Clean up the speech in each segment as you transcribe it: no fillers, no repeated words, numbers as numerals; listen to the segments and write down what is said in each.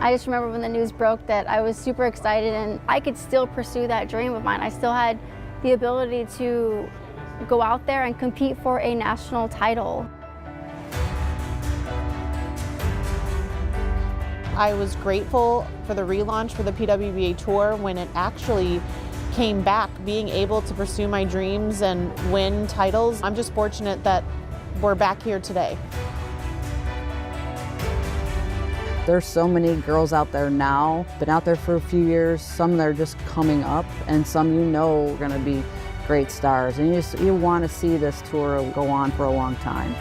I just remember when the news broke that I was super excited and I could still pursue that dream of mine. I still had the ability to go out there and compete for a national title. I was grateful for the relaunch for the PWBA Tour when it actually came back, being able to pursue my dreams and win titles. I'm just fortunate that we're back here today. There's so many girls out there now, been out there for a few years, some that are just coming up, and some are going to be great stars. And you want to see this tour go on for a long time.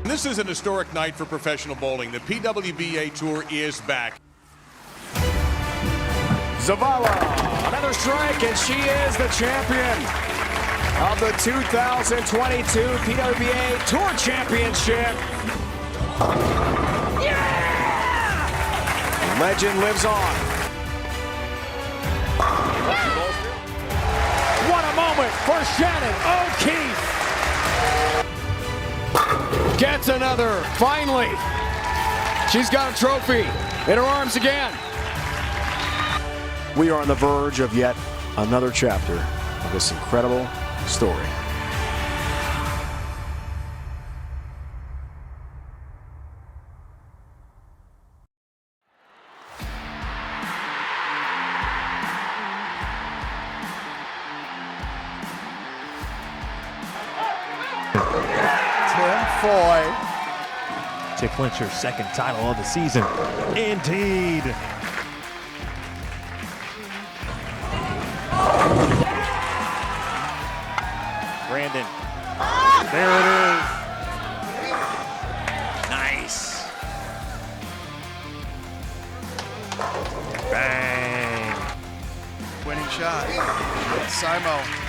This is an historic night for professional bowling. The PWBA Tour is back. Zavala, another strike, and she is the champion of the 2022 PWBA Tour Championship. Yeah! Legend lives on. What a moment for Shannon O'Keefe. Gets another, finally. She's got a trophy in her arms again. We are on the verge of yet another chapter of this incredible story. Tim Foy to clinch her second title of the season. Indeed. Brandon. There it is. Nice. Bang. Winning shot. Simo.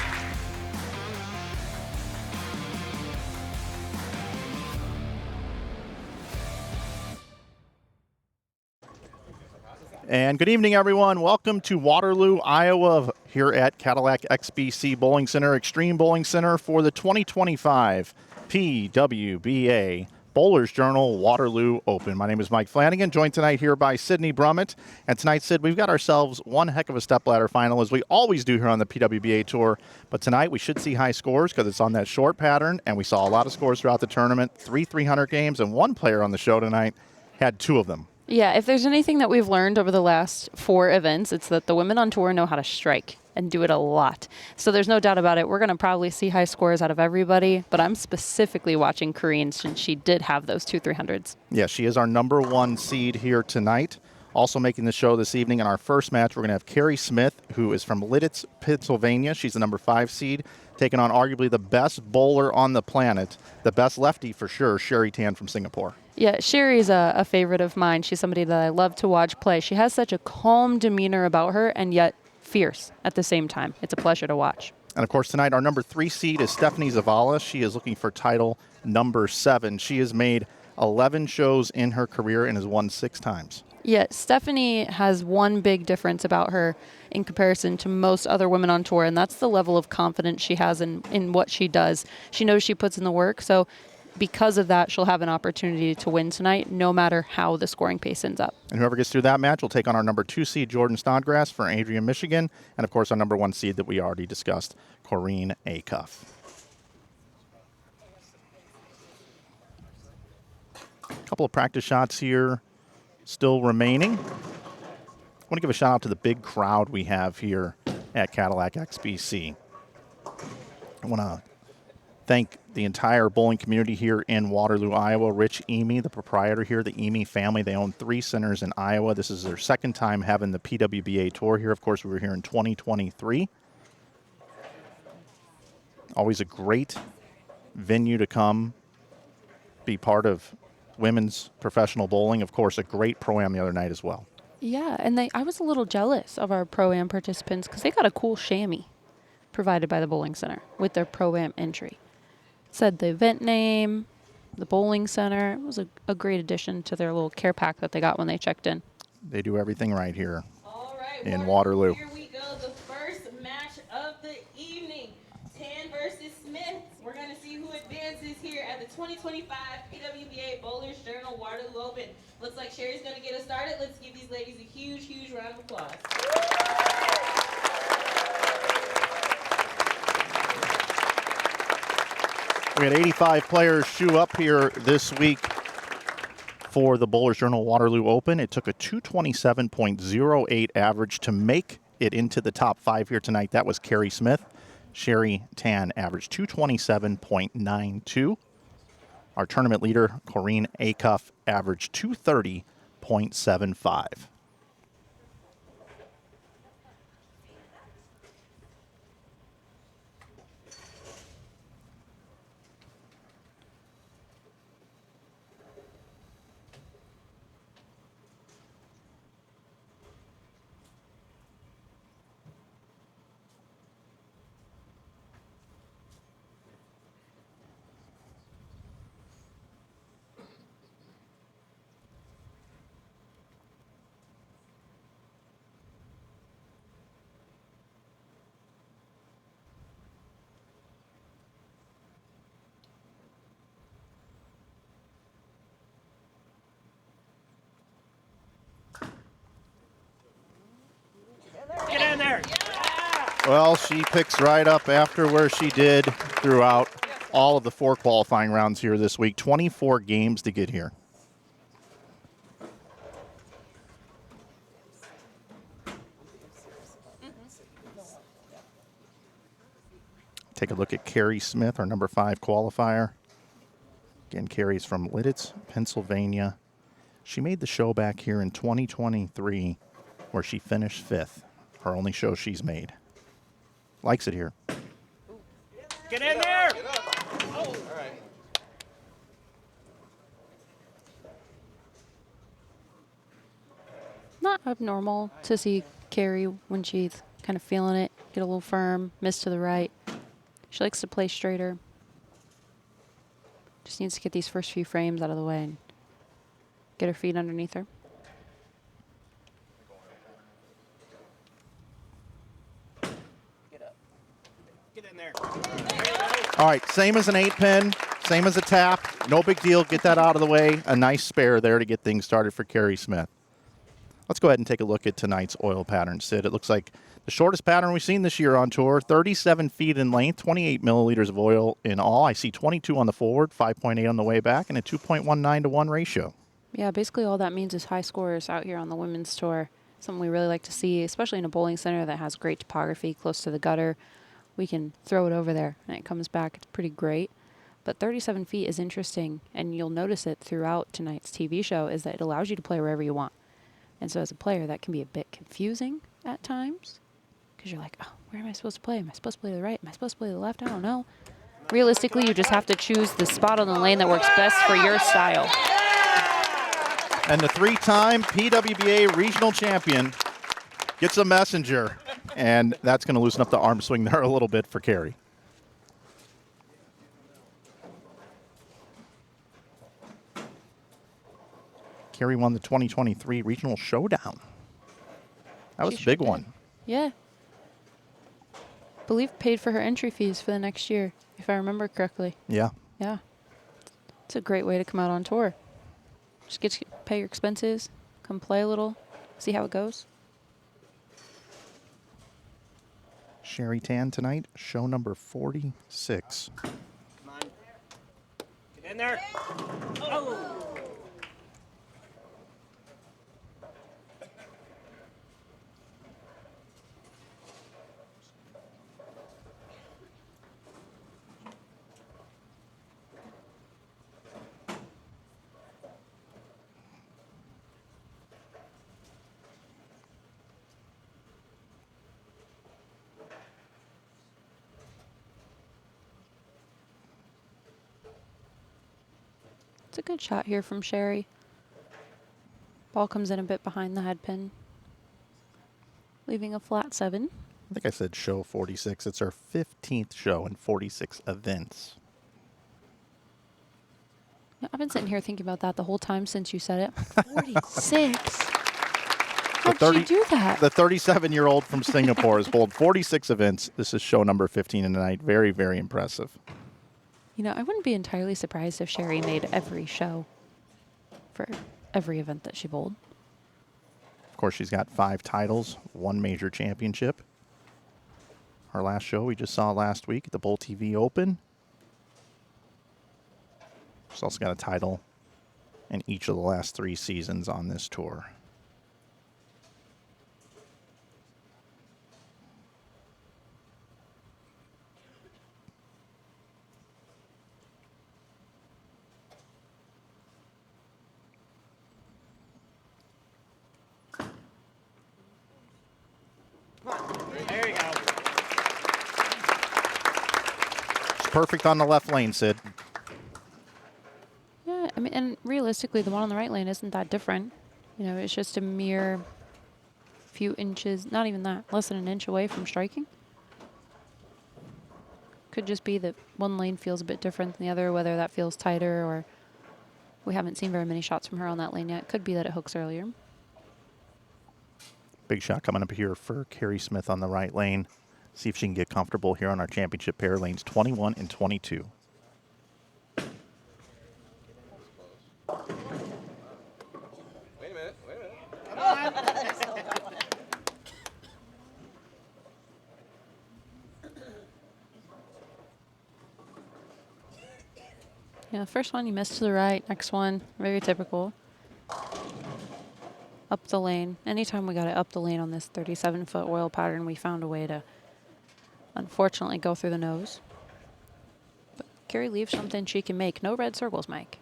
And good evening, everyone. Welcome to Waterloo, Iowa, here at Cadillac XBC Bowling Center, Extreme Bowling Center for the 2025 PWBA Bowlers Journal Waterloo Open. My name is Mike Flanagan, joined tonight here by Sydney Brummett. And tonight, Sid, we've got ourselves one heck of a stepladder final, as we always do here on the PWBA Tour. But tonight, we should see high scores because it's on that short pattern, and we saw a lot of scores throughout the tournament, 300 games, and one player on the show tonight had two of them. Yeah, if there's anything that we've learned over the last 4 events, it's that the women on tour know how to strike and do it a lot. So there's no doubt about it. We're going to probably see high scores out of everybody, but I'm specifically watching Corrine since she did have those 2 300s. Yeah, she is our #1 seed here tonight. Also making the show this evening in our first match, we're going to have Carrie Smith, who is from Lidditz, Pennsylvania. She's the #5 seed, taking on arguably the best bowler on the planet, the best lefty for sure, Sherry Tan from Singapore. Yeah, Sherry's a favorite of mine. She's somebody that I love to watch play. She has such a calm demeanor about her and yet fierce at the same time. It's a pleasure to watch. And, of course, tonight our #3 seed is Stephanie Zavala. She is looking for title #7. She has made 11 shows in her career and has won 6 times. Yeah, Stephanie has one big difference about her in comparison to most other women on tour, and that's the level of confidence she has in what she does. She knows she puts in the work, so because of that, she'll have an opportunity to win tonight, no matter how the scoring pace ends up. And whoever gets through that match will take on our #2 seed, Jordan Snodgrass for Adrian, Michigan, and, of course, our #1 seed that we already discussed, Corrine Acuff. A couple of practice shots here still remaining. I want to give a shout out to the big crowd we have here at Cadillac XBC. I want to thank the entire bowling community here in Waterloo, Iowa. Rich Emy, the proprietor here, the Emy family. They own 3 centers in Iowa. This is their second time having the PWBA Tour here. Of course, we were here in 2023. Always a great venue to come be part of women's professional bowling. Of course, a great pro-am the other night as well. Yeah, and I was a little jealous of our pro-am participants because they got a cool chamois provided by the bowling center with their pro-am entry. It said the event name, the bowling center. It was a great addition to their little care pack that they got when they checked in. They do everything right here in Waterloo. Waterloo. Here we go, the first match of the evening. Tan versus Smith. We're going to see who advances here at the 2025 PWBA Bowlers Journal Waterloo Open. Looks like Sherry's going to get us started. Let's give these ladies a huge, huge round of applause. We had 85 players shoe up here this week for the Bowlers Journal Waterloo Open. It took a 227.08 average to make it into the top 5 here tonight. That was Carrie Smith. Sherry Tan averaged 227.92. Our tournament leader, Corrine Acuff, averaged 230.75. Get in there. Well, she picks right up after where she did throughout all of the 4 qualifying rounds here this week. 24 games to get here. Take a look at Carrie Smith, our number 5 qualifier. Again, Carrie's from Lidditz, Pennsylvania. She made the show back here in 2023 where she finished 5th. Her only show she's made. Likes it here. Get in there. Not abnormal to see Carrie when she's kind of feeling it, get a little firm, miss to the right. She likes to play straighter. Just needs to get these first few frames out of the way and get her feet underneath her. Get in there. All right, same as an 8-pin, same as a tap. No big deal. Get that out of the way. A nice spare there to get things started for Carrie Smith. Let's go ahead and take a look at tonight's oil pattern, Sid. It looks like the shortest pattern we've seen this year on tour, 37 feet in length, 28 milliliters of oil in all. I see 22 on the forward, 5.8 on the way back, and a 2.19 to 1 ratio. Yeah, basically all that means is high scores out here on the women's tour. Something we really like to see, especially in a bowling center that has great topography close to the gutter. We can throw it over there, and it comes back. It's pretty great. But 37 feet is interesting, and you'll notice it throughout tonight's TV show, is that it allows you to play wherever you want. And so as a player, that can be a bit confusing at times, because you're like, oh, where am I supposed to play? Am I supposed to play to the right? Am I supposed to play to the left? I don't know. Realistically, you just have to choose the spot on the lane that works best for your style. And the 3-time PWBA regional champion gets a messenger, and that's going to loosen up the arm swing there a little bit for Carrie. Carrie won the 2023 Regional Showdown. That was a big one. Yeah. Believe paid for her entry fees for the next year, if I remember correctly. Yeah. Yeah. It's a great way to come out on tour. Just get to pay your expenses, come play a little, see how it goes. Sherry Tan tonight, show number 46. Come on. Get in there. Oh. It's a good shot here from Sherry. Ball comes in a bit behind the head pin, leaving a flat 7. I think I said show 46. It's our 15th show and 46 events. Yeah, I've been sitting here thinking about that the whole time since you said it. 46? How did you do that? The 37-year-old from Singapore has bowled 46 events. This is show number 15 tonight. Very, very impressive. You know, I wouldn't be entirely surprised if Sherry made every show for every event that she bowled. Of course, she's got 5 titles, 1 major championship. Our last show we just saw last week at the Bowl TV Open. She's also got a title in each of the last 3 seasons on this tour. There you go. She's perfect on the left lane, Sid. Yeah, I mean, and realistically, the one on the right lane isn't that different. You know, it's just a mere few inches, not even that, less than an inch away from striking. Could just be that one lane feels a bit different than the other, whether that feels tighter or we haven't seen very many shots from her on that lane yet. Could be that it hooks earlier. Big shot coming up here for Carrie Smith on the right lane. See if she can get comfortable here on our championship pair, lanes 21 and 22. Wait a minute. Yeah, the first one you missed to the right. Next one, very typical. Up the lane. Anytime we got it up the lane on this 37-foot oil pattern, we found a way to, unfortunately, go through the nose. But Carrie leaves something she can make. No red circles, Mike.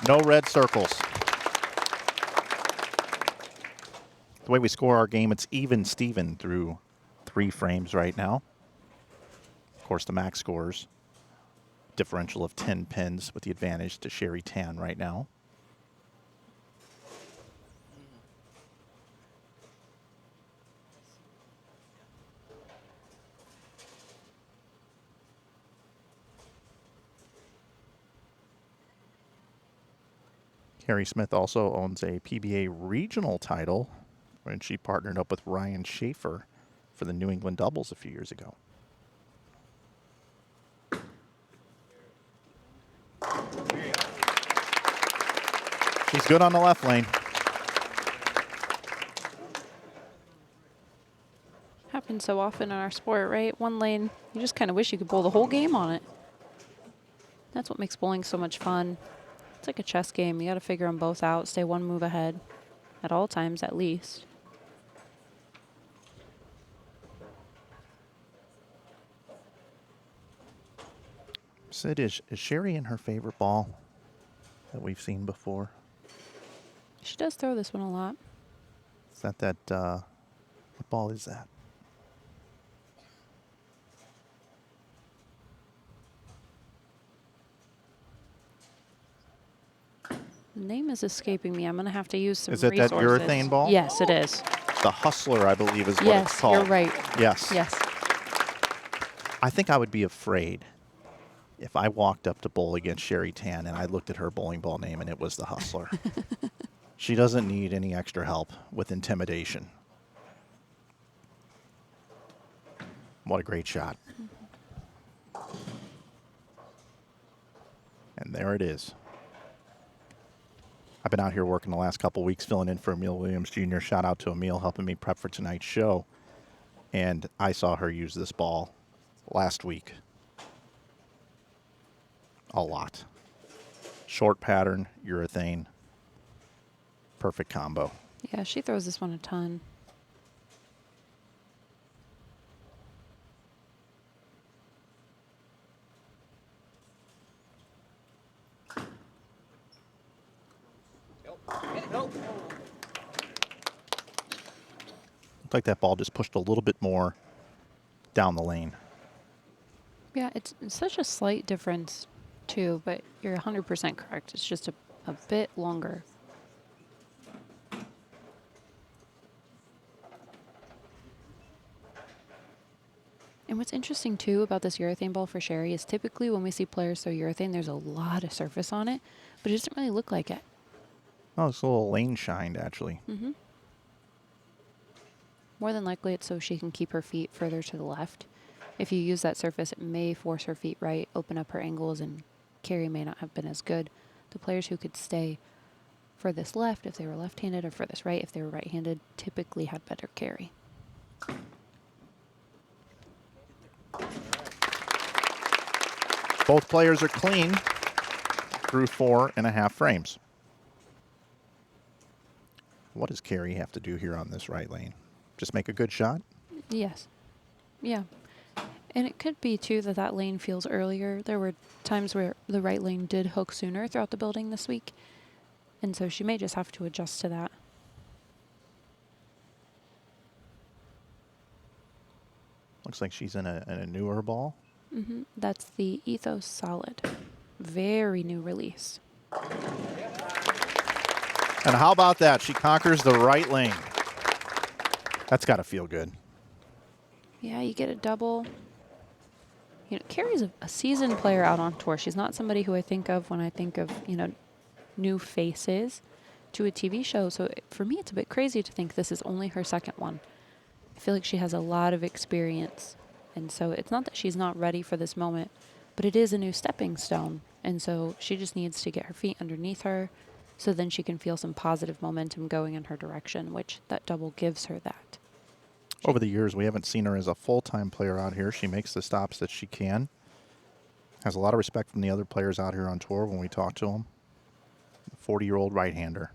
No red circles. The way we score our game, it's even Steven through 3 frames right now. Of course, the max scores differential of 10 pins with the advantage to Sherry Tan right now. Carrie Smith also owns a PBA regional title when she partnered up with Ryan Schaefer for the New England doubles a few years ago. She's good on the left lane. Happens so often in our sport, right? One lane, you just kind of wish you could bowl the whole game on it. That's what makes bowling so much fun. It's like a chess game. You got to figure them both out, stay one move ahead at all times at least. Sid, is Sherry in her favorite ball that we've seen before? She does throw this one a lot. Is that what ball is that? The name is escaping me. I'm going to have to use some Is it that resources. urethane ball? Yes, it is. The Hustler, I believe, is what Yes, it's called. you're right. Yes. Yes. I think I would be afraid if I walked up to bowl against Sherry Tan and I looked at her bowling ball name and it was the Hustler. She doesn't need any extra help with intimidation. What a great shot. And there it is. I've been out here working the last couple weeks filling in for Emil Williams Jr. Shout out to Emil helping me prep for tonight's show. And I saw her use this ball last week. A lot. Short pattern, urethane. Perfect combo. Yeah, she throws this one a ton. Looked like that ball just pushed a little bit more down the lane. Yeah, it's such a slight difference, too, but you're 100% correct. It's just a bit longer. And what's interesting, too, about this urethane ball for Sherry is typically when we see players throw urethane, there's a lot of surface on it, but it doesn't really look like it. Oh, it's a little lane shined, actually. Mm-hmm. More than likely, it's so she can keep her feet further to the left. if you use that surface, it may force her feet right, open up her angles, and Carrie may not have been as good. The players who could stay furthest left if they were left-handed or furthest right if they were right-handed typically had better carry. Both players are clean through 4.5 frames. What does Carrie have to do here on this right lane? Just make a good shot? Yes. Yeah. And it could be, too, that that lane feels earlier. There were times where the right lane did hook sooner throughout the building this week. And so she may just have to adjust to that. Looks like she's in a newer ball. Mm-hmm. That's the Ethos Solid. Very new release. And how about that? She conquers the right lane. That's got to feel good. Yeah, you get a double. You know, Carrie's a seasoned player out on tour. She's not somebody who I think of when I think of, you know, new faces to a TV show. So for me, it's a bit crazy to think this is only her second one. I feel like she has a lot of experience. And so it's not that she's not ready for this moment, but it is a new stepping stone. And so she just needs to get her feet underneath her so then she can feel some positive momentum going in her direction, which that double gives her that. Over the years, we haven't seen her as a full-time player out here. She makes the stops that she can. Has a lot of respect from the other players out here on tour when we talk to them. 40-year-old right-hander.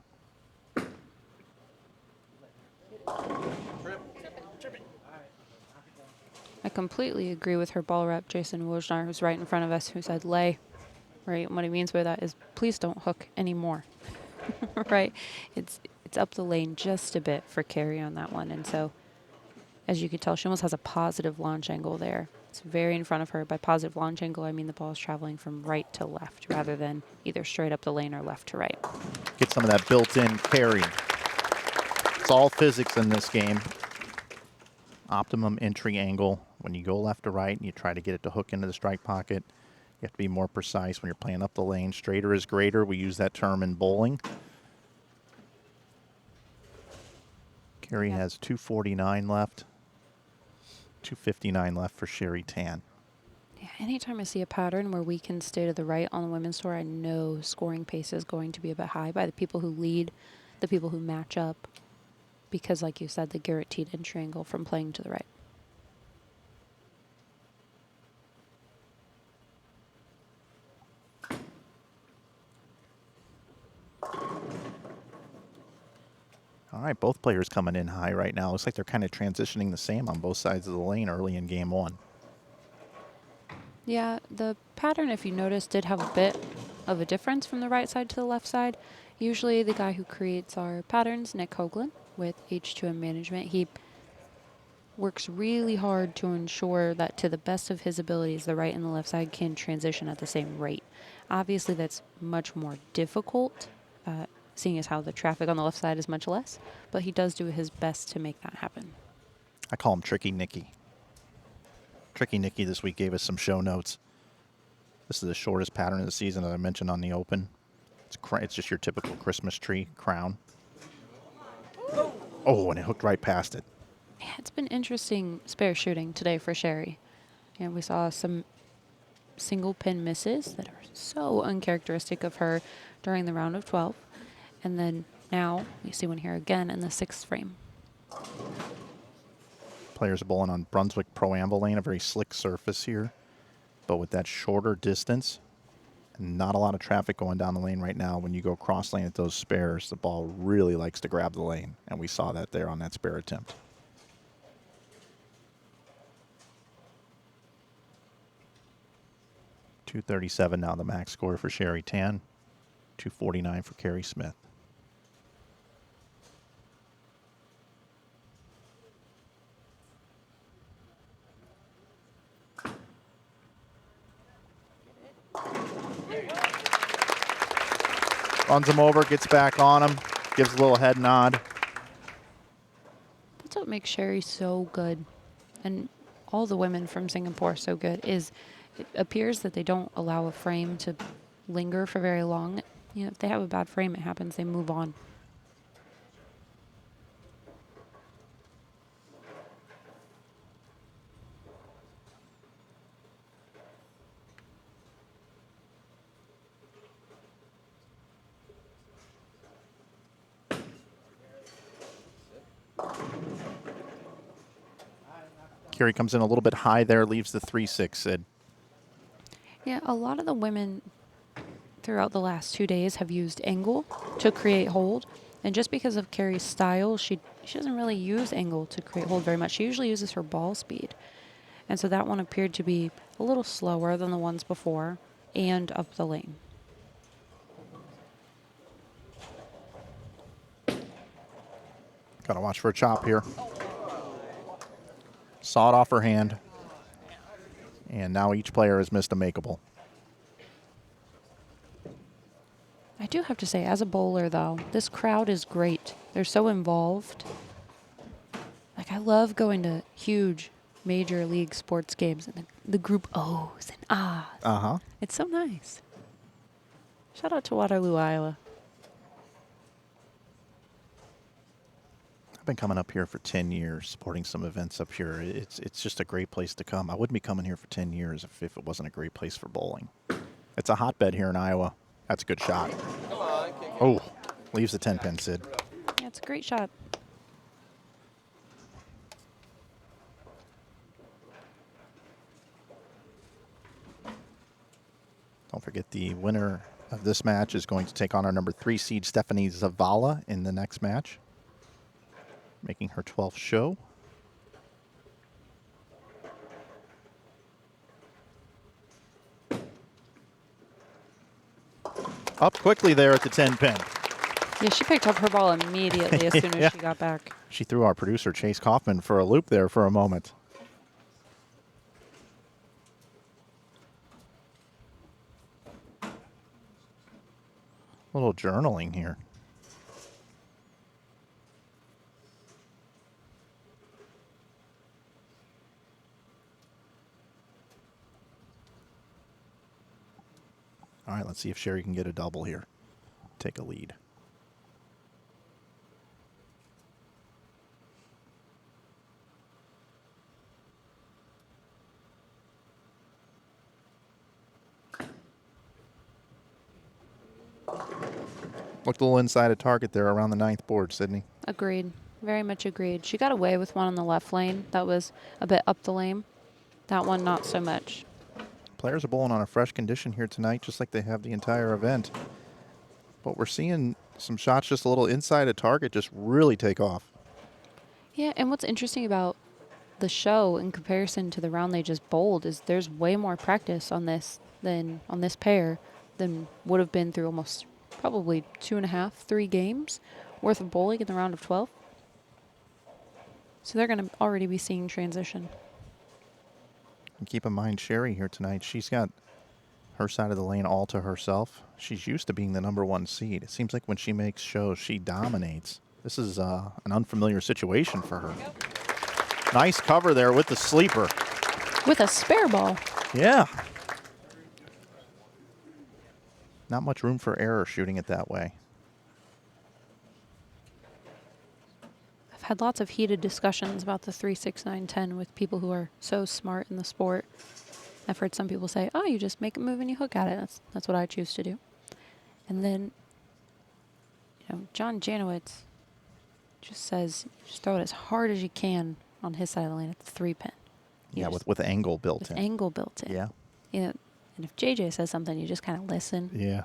I completely agree with her ball rep, Jason Wojnar, who's right in front of us, who said lay. Right, and what he means by that is please don't hook anymore. Right, it's up the lane just a bit for Carrie on that one, and so as you could tell, she almost has a positive launch angle there. It's very in front of her. By positive launch angle, I mean the ball is traveling from right to left rather than either straight up the lane or left to right. Get some of that built-in carry. It's all physics in this game. Optimum entry angle. When you go left to right and you try to get it to hook into the strike pocket, you have to be more precise when you're playing up the lane. Straighter is greater. We use that term in bowling. Carrie has 249 left. 259 left for Sherry Tan. Yeah, anytime I see a pattern where we can stay to the right on the women's tour, I know scoring pace is going to be a bit high by the people who lead, the people who match up, because like you said, the guaranteed entry angle from playing to the right. All right, both players coming in high right now. Looks like they're kind of transitioning the same on both sides of the lane early in game one. Yeah, the pattern, if you notice, did have a bit of a difference from the right side to the left side. Usually the guy who creates our patterns, Nick Hoagland, with H2M Management, he works really hard to ensure that to the best of his abilities, the right and the left side can transition at the same rate. Obviously, that's much more difficult, seeing as how the traffic on the left side is much less, but he does do his best to make that happen. I call him Tricky Nicky. Tricky Nicky this week gave us some show notes. This is the shortest pattern of the season that I mentioned on the Open. It's just your typical Christmas tree crown. Oh, and it hooked right past it. Yeah, it's been interesting spare shooting today for Sherry. And we saw some single pin misses that are so uncharacteristic of her during the round of 12. And then now we see one here again in the 6th frame. Players are bowling on Brunswick Pro-Am lane, a very slick surface here. But with that shorter distance, and not a lot of traffic going down the lane right now, when you go cross lane at those spares, the ball really likes to grab the lane. And we saw that there on that spare attempt. .237 now the max score for Sherry Tan. .249 for Carrie Smith. Runs him over, gets back on him, gives a little head nod. That's what makes Sherry so good, and all the women from Singapore so good, is it appears that they don't allow a frame to linger for very long. You know, if they have a bad frame, it happens, they move on. Carey comes in a little bit high there, leaves the 3-6, Sid. Yeah, a lot of the women throughout the last 2 days have used angle to create hold. And just because of Carey's style, she doesn't really use angle to create hold very much. She usually uses her ball speed. And so that one appeared to be a little slower than the ones before and up the lane. Got to watch for a chop here. Saw it off her hand. And now each player has missed a makeable. I do have to say, as a bowler, though, this crowd is great. They're so involved. Like, I love going to huge major league sports games and the group O's and ahs. Uh-huh. It's so nice. Shout out to Waterloo, Iowa. I've been coming up here for 10 years, supporting some events up here. It's just a great place to come. I wouldn't be coming here for 10 years if it wasn't a great place for bowling. It's a hotbed here in Iowa. That's a good shot. Oh, leaves the 10-pin, Sid. Yeah, it's a great shot. Don't forget the winner of this match is going to take on our number 3 seed, Stephanie Zavala, in the next match, making her 12th show. Up quickly there at the 10-pin. Yeah, she picked up her ball immediately as soon as she got back. She threw our producer, Chase Kaufman, for a loop there for a moment. A little journaling here. All right, let's see if Sherry can get a double here. Take a lead. Looked a little inside a target there around the 9th board, Sydney. Agreed. Very much agreed. She got away with one on the left lane. That was a bit up the lane. That one, not so much. Players are bowling on a fresh condition here tonight, just like they have the entire event. But we're seeing some shots just a little inside a target just really take off. Yeah, and what's interesting about the show in comparison to the round they just bowled is there's way more practice on this pair than would have been through almost probably 2.5, 3 games worth of bowling in the round of 12. So they're going to already be seeing transition. And keep in mind, Sherry here tonight, she's got her side of the lane all to herself. She's used to being the number 1 seed. It seems like when she makes shows, she dominates. This is an unfamiliar situation for her. Nice cover there with the sleeper. With a spare ball. Yeah. Not much room for error shooting it that way. I've had lots of heated discussions about the 3, 6, 9, 10 with people who are so smart in the sport. I've heard some people say, oh, you just make a move and you hook at it. That's what I choose to do. And then, John Janowitz just says, just throw it as hard as you can on his side of the lane at the 3-pin. Yeah, with angle built in. With angle built in. Yeah. And if JJ says something, you just kind of listen. Yeah.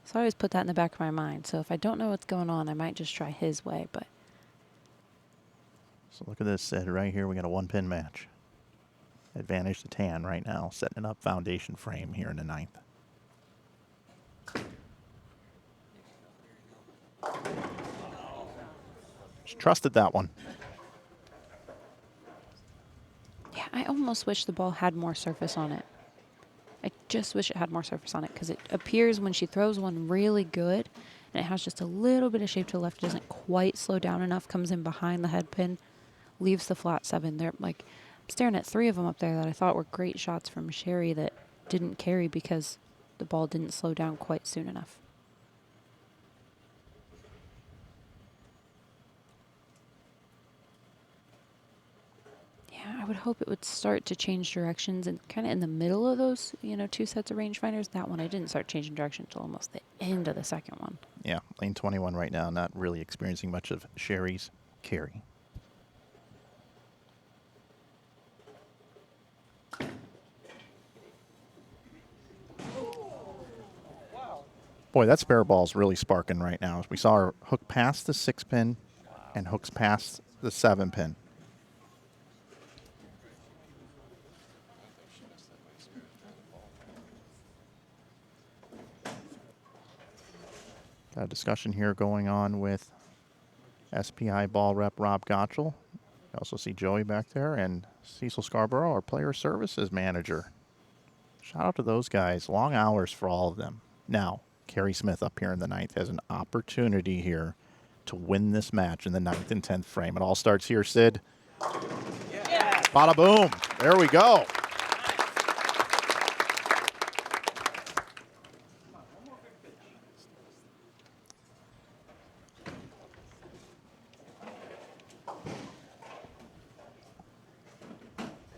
So I always put that in the back of my mind. So if I don't know what's going on, I might just try his way. But So look at this, Sid. Right here, we got a 1-pin match. Advantage to tan right now, setting up foundation frame here in the 9th. Just trusted that one. yeah, I almost wish the ball had more surface on it. I just wish it had more surface on it because it appears when she throws one really good and it has just a little bit of shape to the left, it doesn't quite slow down enough, comes in behind the head pin, leaves the flat 7. They're like, I'm staring at 3 of them up there that I thought were great shots from Sherry that didn't carry because the ball didn't slow down quite soon enough. I would hope it would start to change directions and kind of in the middle of those, 2 sets of rangefinders. That one I didn't start changing direction until almost the end of the second one. Yeah, lane 21 right now, not really experiencing much of Sherry's carry. Boy, that spare ball's really sparking right now. We saw her hook past the 6-pin and hooks past the 7-pin. Got a discussion here going on with SPI ball rep Rob Gottschall. You also see Joey back there and Cecil Scarborough, our player services manager. Shout out to those guys. Long hours for all of them. Now, Carrie Smith up here in the 9th has an opportunity here to win this match in the 9th and 10th frame. It all starts here, Sid. Yeah. Bada boom. There we go.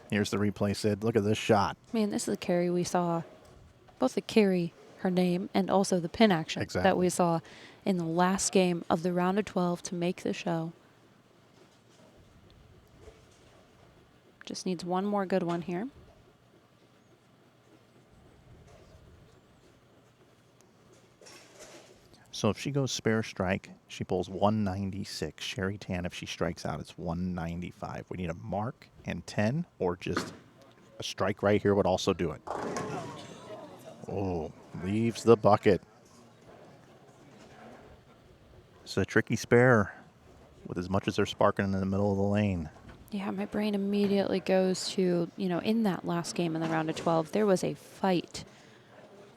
Here's the replay, Sid. Look at this shot. Man, this is the carry we saw. Both the carry, her name, and also the pin action that we saw in the last game of the round of 12 to make the show. Just needs one more good one here. So if she goes spare strike, she pulls 196. Sherry Tan, if she strikes out, it's 195. We need a mark and 10, or just a strike right here would also do it. Oh, leaves the bucket. It's a tricky spare with as much as they're sparking in the middle of the lane. Yeah, my brain immediately goes to, you know, in that last game in the round of 12, there was a fight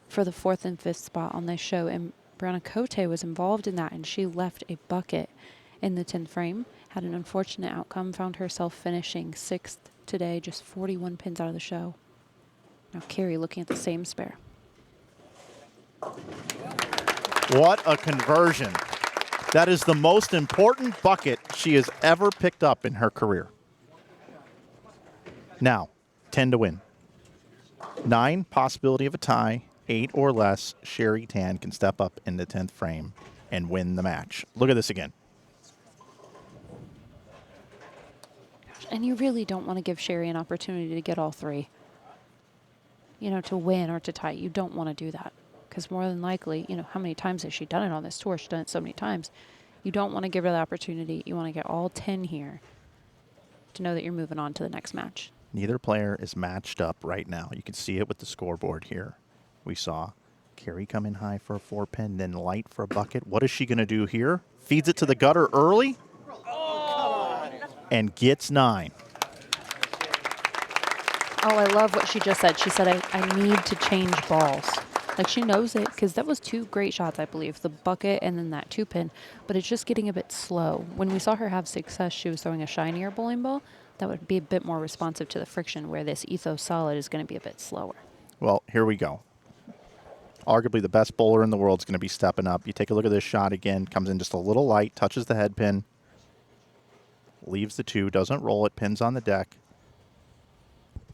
for the 4th and 5th spot on this show, and Brianna Cote was involved in that, and she left a bucket in the 10th frame, had an unfortunate outcome, found herself finishing 6th today, just 41 pins out of the show. Now Carrie looking at the same spare. What a conversion. That is the most important bucket she has ever picked up in her career. Now, 10 to win. 9, possibility of a tie. 8 or less, Sherry Tan can step up in the 10th frame and win the match. Look at this again. And you really don't want to give Sherry an opportunity to get all 3. You know, to win or to tie. You don't want to do that. Because more than likely, you know, how many times has she done it on this tour? She's done it so many times. You don't want to give her the opportunity. You want to get all 10 here to know that you're moving on to the next match. Neither player is matched up right now. You can see it with the scoreboard here. We saw Carrie come in high for a 4-pin, then light for a bucket. What is she going to do here? Feeds it to the gutter early and gets 9. Oh, I love what she just said. She said, I need to change balls. Like, she knows it, because that was 2 great shots, I believe, the bucket and then that 2-pin, but it's just getting a bit slow. When we saw her have success, she was throwing a shinier bowling ball that would be a bit more responsive to the friction, where this Ethos Solid is going to be a bit slower. Well, here we go. Arguably the best bowler in the world is going to be stepping up. You take a look at this shot again. Comes in just a little light, touches the head pin, leaves the 2, doesn't roll it, pins on the deck.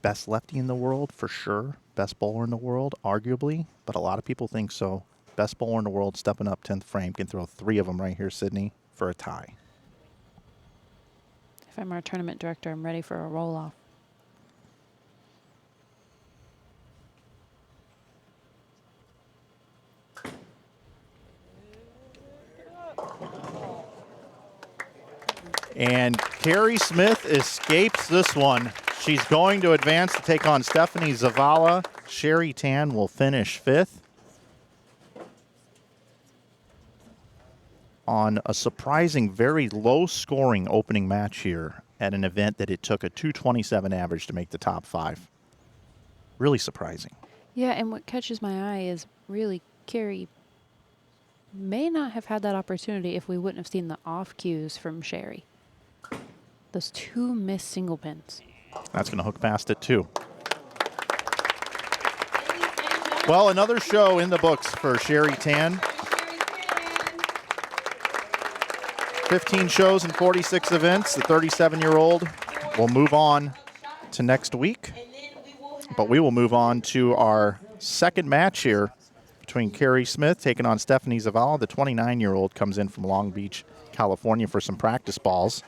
Best lefty in the world, for sure. Best bowler in the world, arguably, but a lot of people think so. Best bowler in the world, stepping up 10th frame. Can throw 3 of them right here, Sydney, for a tie. If I'm our tournament director, I'm ready for a roll-off. And Carrie Smith escapes this one. She's going to advance to take on Stephanie Zavala. Sherry Tan will finish 5th. On a surprising, very low-scoring opening match here at an event that it took a 227 average to make the top 5. Really surprising. Yeah, and what catches my eye is really Carrie may not have had that opportunity if we wouldn't have seen the off cues from Sherry. Those 2 missed single pins. That's going to hook past it, too. Well, another show in the books for Sherry Tan. 15 shows and 46 events. The 37-year-old will move on to next week. But we will move on to our second match here between Carrie Smith taking on Stephanie Zavala. The 29-year-old comes in from Long Beach, California for some practice balls.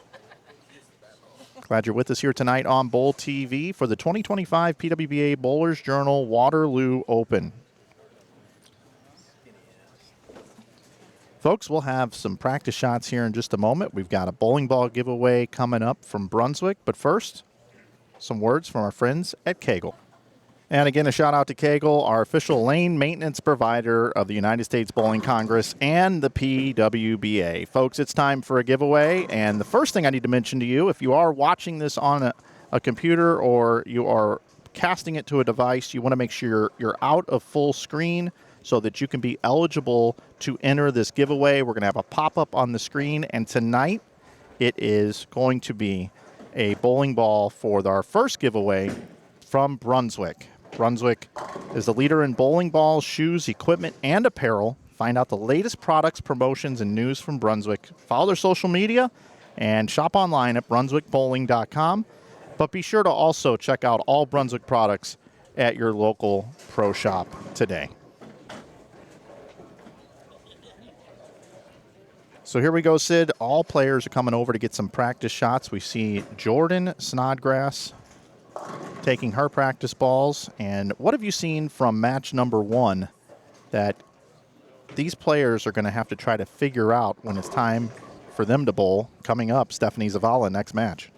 Glad you're with us here tonight on Bowl TV for the 2025 PWBA Bowlers Journal Waterloo Open. Folks, we'll have some practice shots here in just a moment. We've got a bowling ball giveaway coming up from Brunswick. But first, some words from our friends at Kegel. And again, a shout out to Kegel, our official lane maintenance provider of the United States Bowling Congress and the PWBA. Folks, it's time for a giveaway. And the first thing I need to mention to you, if you are watching this on a computer or you are casting it to a device, you want to make sure you're out of full screen so that you can be eligible to enter this giveaway. We're going to have a pop-up on the screen. And tonight, it is going to be a bowling ball for our first giveaway from Brunswick. Brunswick is the leader in bowling balls, shoes, equipment, and apparel. Find out the latest products, promotions, and news from Brunswick. Follow their social media and shop online at brunswickbowling.com. But be sure to also check out all Brunswick products at your local pro shop today. So here we go, Sid. All players are coming over to get some practice shots. We see Jordan Snodgrass taking her practice balls. And what have you seen from match number 1 that these players are going to have to try to figure out when it's time for them to bowl coming up? Stephanie Zavala next match.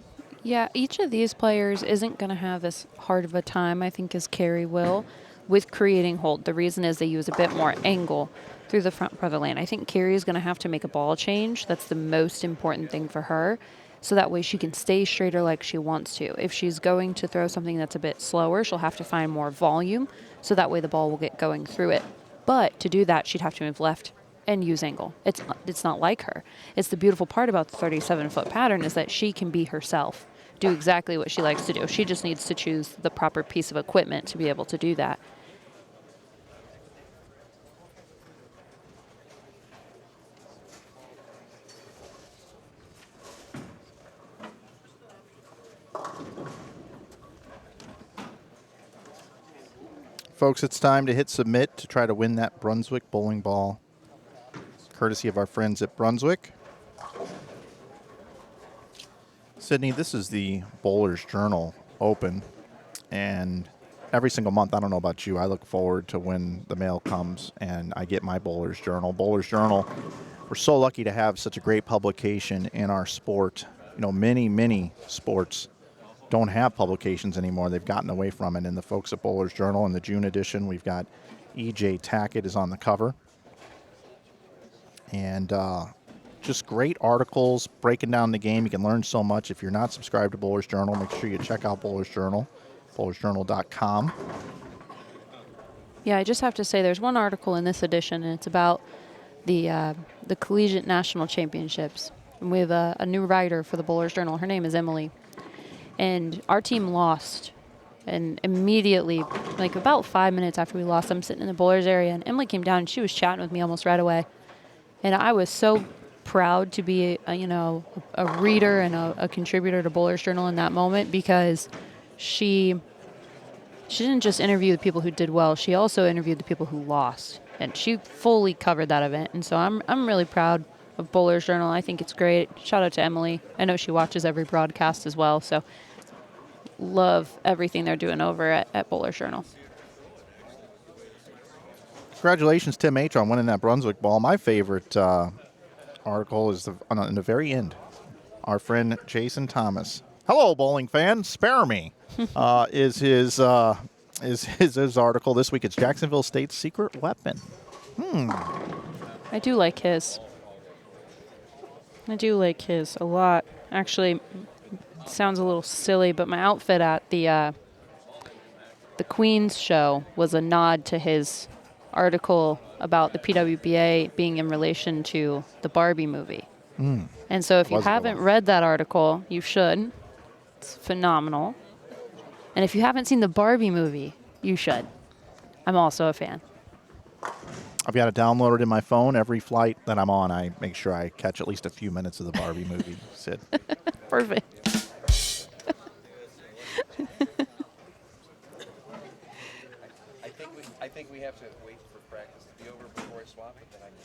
Yeah, each of these players isn't going to have as hard of a time, I think, as Carrie will with creating hold. The reason is they use a bit more angle through the front part of the lane. I think Carrie is going to have to make a ball change. That's the most important thing for her. So that way she can stay straighter like she wants to. If she's going to throw something that's a bit slower, she'll have to find more volume, so that way the ball will get going through it. But to do that, she'd have to move left and use angle. It's not like her. It's the beautiful part about the 37-foot pattern is that she can be herself, do exactly what she likes to do. She just needs to choose the proper piece of equipment to be able to do that. Folks, it's time to hit submit to try to win that Brunswick bowling ball, courtesy of our friends at Brunswick. Sydney, this is the Bowler's Journal Open, and every single month, I don't know about you, I look forward to when the mail comes and I get my Bowler's Journal. Bowler's Journal, we're so lucky to have such a great publication in our sport. You know, many sports don't have publications anymore. They've gotten away from it. And the folks at Bowler's Journal in the June edition, we've got E.J. Tackett is on the cover. And just great articles breaking down the game. You can learn so much. If you're not subscribed to Bowler's Journal, make sure you check out Bowler's Journal, bowlersjournal.com. Yeah, I just have to say there's one article in this edition, and it's about the Collegiate National Championships. And we have a new writer for the Bowler's Journal. Her name is Emily. And our team lost. And immediately, like about 5 minutes after we lost, I'm sitting in the bowlers area, and Emily came down, and she was chatting with me almost right away. And I was so proud to be, a reader and a contributor to Bowler's Journal in that moment, because she didn't just interview the people who did well, she also interviewed the people who lost. And she fully covered that event. And so I'm really proud of Bowler's Journal. I think it's great. Shout out to Emily. I know she watches every broadcast as well, so love everything they're doing over at Bowler's Journal. Congratulations, Tim H., on winning that Brunswick ball. My favorite article is in the very end. Our friend Jason Thomas. Hello, bowling fans. Spare me. Is his article this week. It's Jacksonville State's secret weapon. I do like his. I do like his a lot. Actually, it sounds a little silly, but my outfit at the Queen's show was a nod to his article about the PWBA being in relation to the Barbie movie. And so if you haven't read that article, you should. It's phenomenal. And if you haven't seen the Barbie movie, you should. I'm also a fan. I've got it downloaded in my phone. Every flight that I'm on, I make sure I catch at least a few minutes of the Barbie movie. Sid. Perfect. I think we have to wait for practice to be over before I swap it, then I can do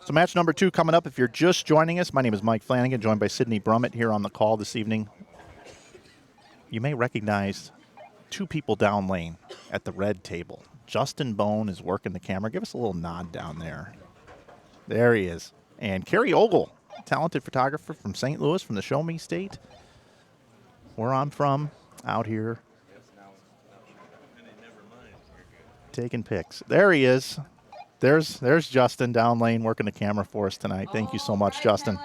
it. So match number 2 coming up. If you're just joining us, my name is Mike Flanagan, joined by Sydney Brummett here on the call this evening. You may recognize 2 people down lane at the red table. Justin Bone is working the camera. Give us a little nod down there. There he is. And Kerry Ogle, talented photographer from St. Louis, from the Show Me State, where I'm from, out here taking pics. There he is. There's Justin down lane working the camera for us tonight. Thank you so much, Justin,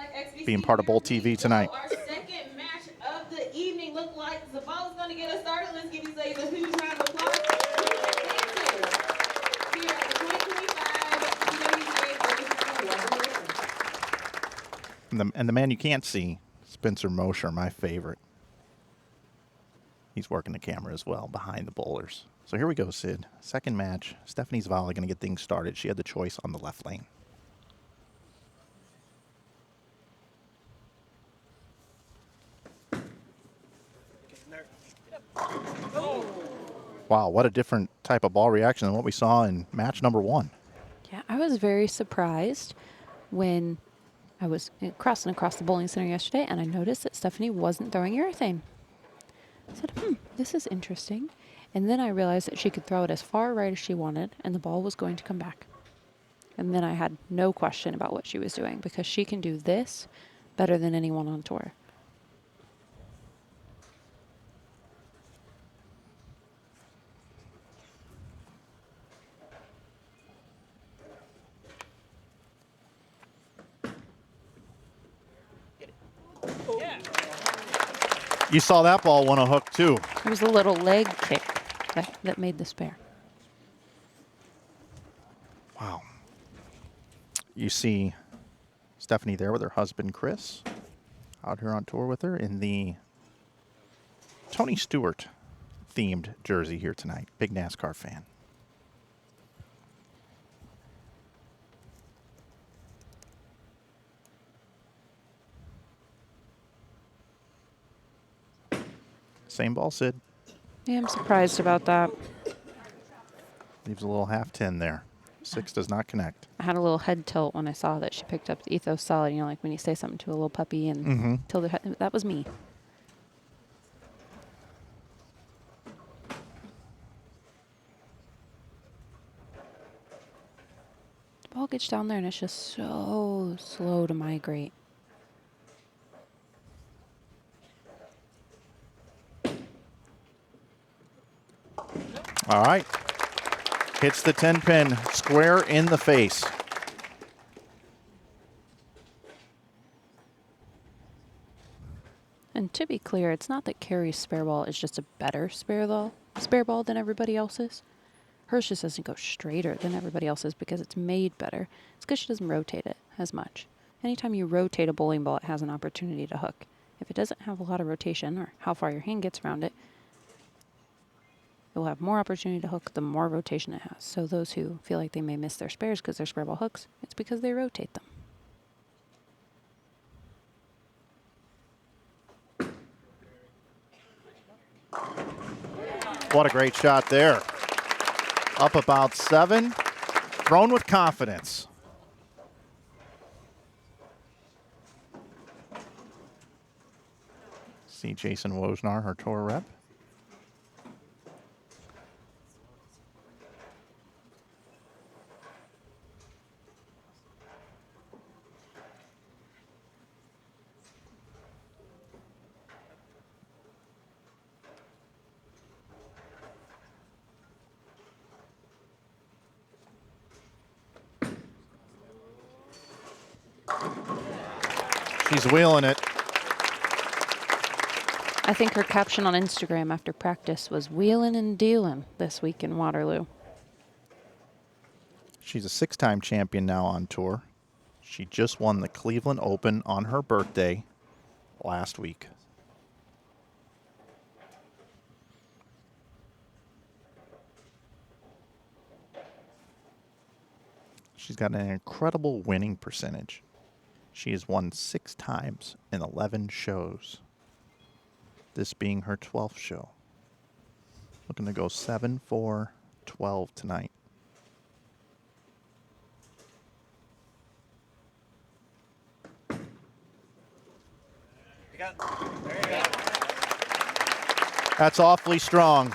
being part of Bowl TV tonight. Our second match of the evening look like Zavala's going to get us started. Let's give these ladies a huge round of applause. Here at the 2025 PWBA And the man you can't see, Spencer Mosher, my favorite. He's working the camera as well behind the bowlers. So here we go, Sid. Second match. Stephanie Zavala going to get things started. She had the choice on the left lane. Wow, what a different type of ball reaction than what we saw in match number 1. Yeah, I was very surprised when I was crossing across the bowling center yesterday and I noticed that Stephanie wasn't throwing urethane. I said, this is interesting. And then I realized that she could throw it as far right as she wanted and the ball was going to come back. And then I had no question about what she was doing because she can do this better than anyone on tour. You saw that ball want a hook, too. It was a little leg kick that made the spare. Wow. You see Stephanie there with her husband, Chris, out here on tour with her in the Tony Stewart-themed jersey here tonight. Big NASCAR fan. Same ball, Sid. Yeah, I'm surprised about that. Leaves a little half 10 there. 6 does not connect. I had a little head tilt when I saw that she picked up the Ethos Solid. You know, like when you say something to a little puppy and tilt their head. That was me. The ball gets down there and it's just so slow to migrate. All right. Hits the 10-pin square in the face. And to be clear, it's not that Carrie's spare ball is just a better spare ball than everybody else's. Hers just doesn't go straighter than everybody else's because it's made better. It's because she doesn't rotate it as much. Anytime you rotate a bowling ball, it has an opportunity to hook. If it doesn't have a lot of rotation or how far your hand gets around it, it will have more opportunity to hook the more rotation it has. So those who feel like they may miss their spares because their spare ball hooks, it's because they rotate them. What a great shot there. Up about 7. Thrown with confidence. See Jason Wojnar, her tour rep. She's wheeling it. I think her caption on Instagram after practice was wheeling and dealing this week in Waterloo. She's a 6-time champion now on tour. She just won the Cleveland Open on her birthday last week. She's got an incredible winning percentage. She has won 6 times in 11 shows. This being her 12th show. Looking to go 7-4-12 tonight. That's awfully strong.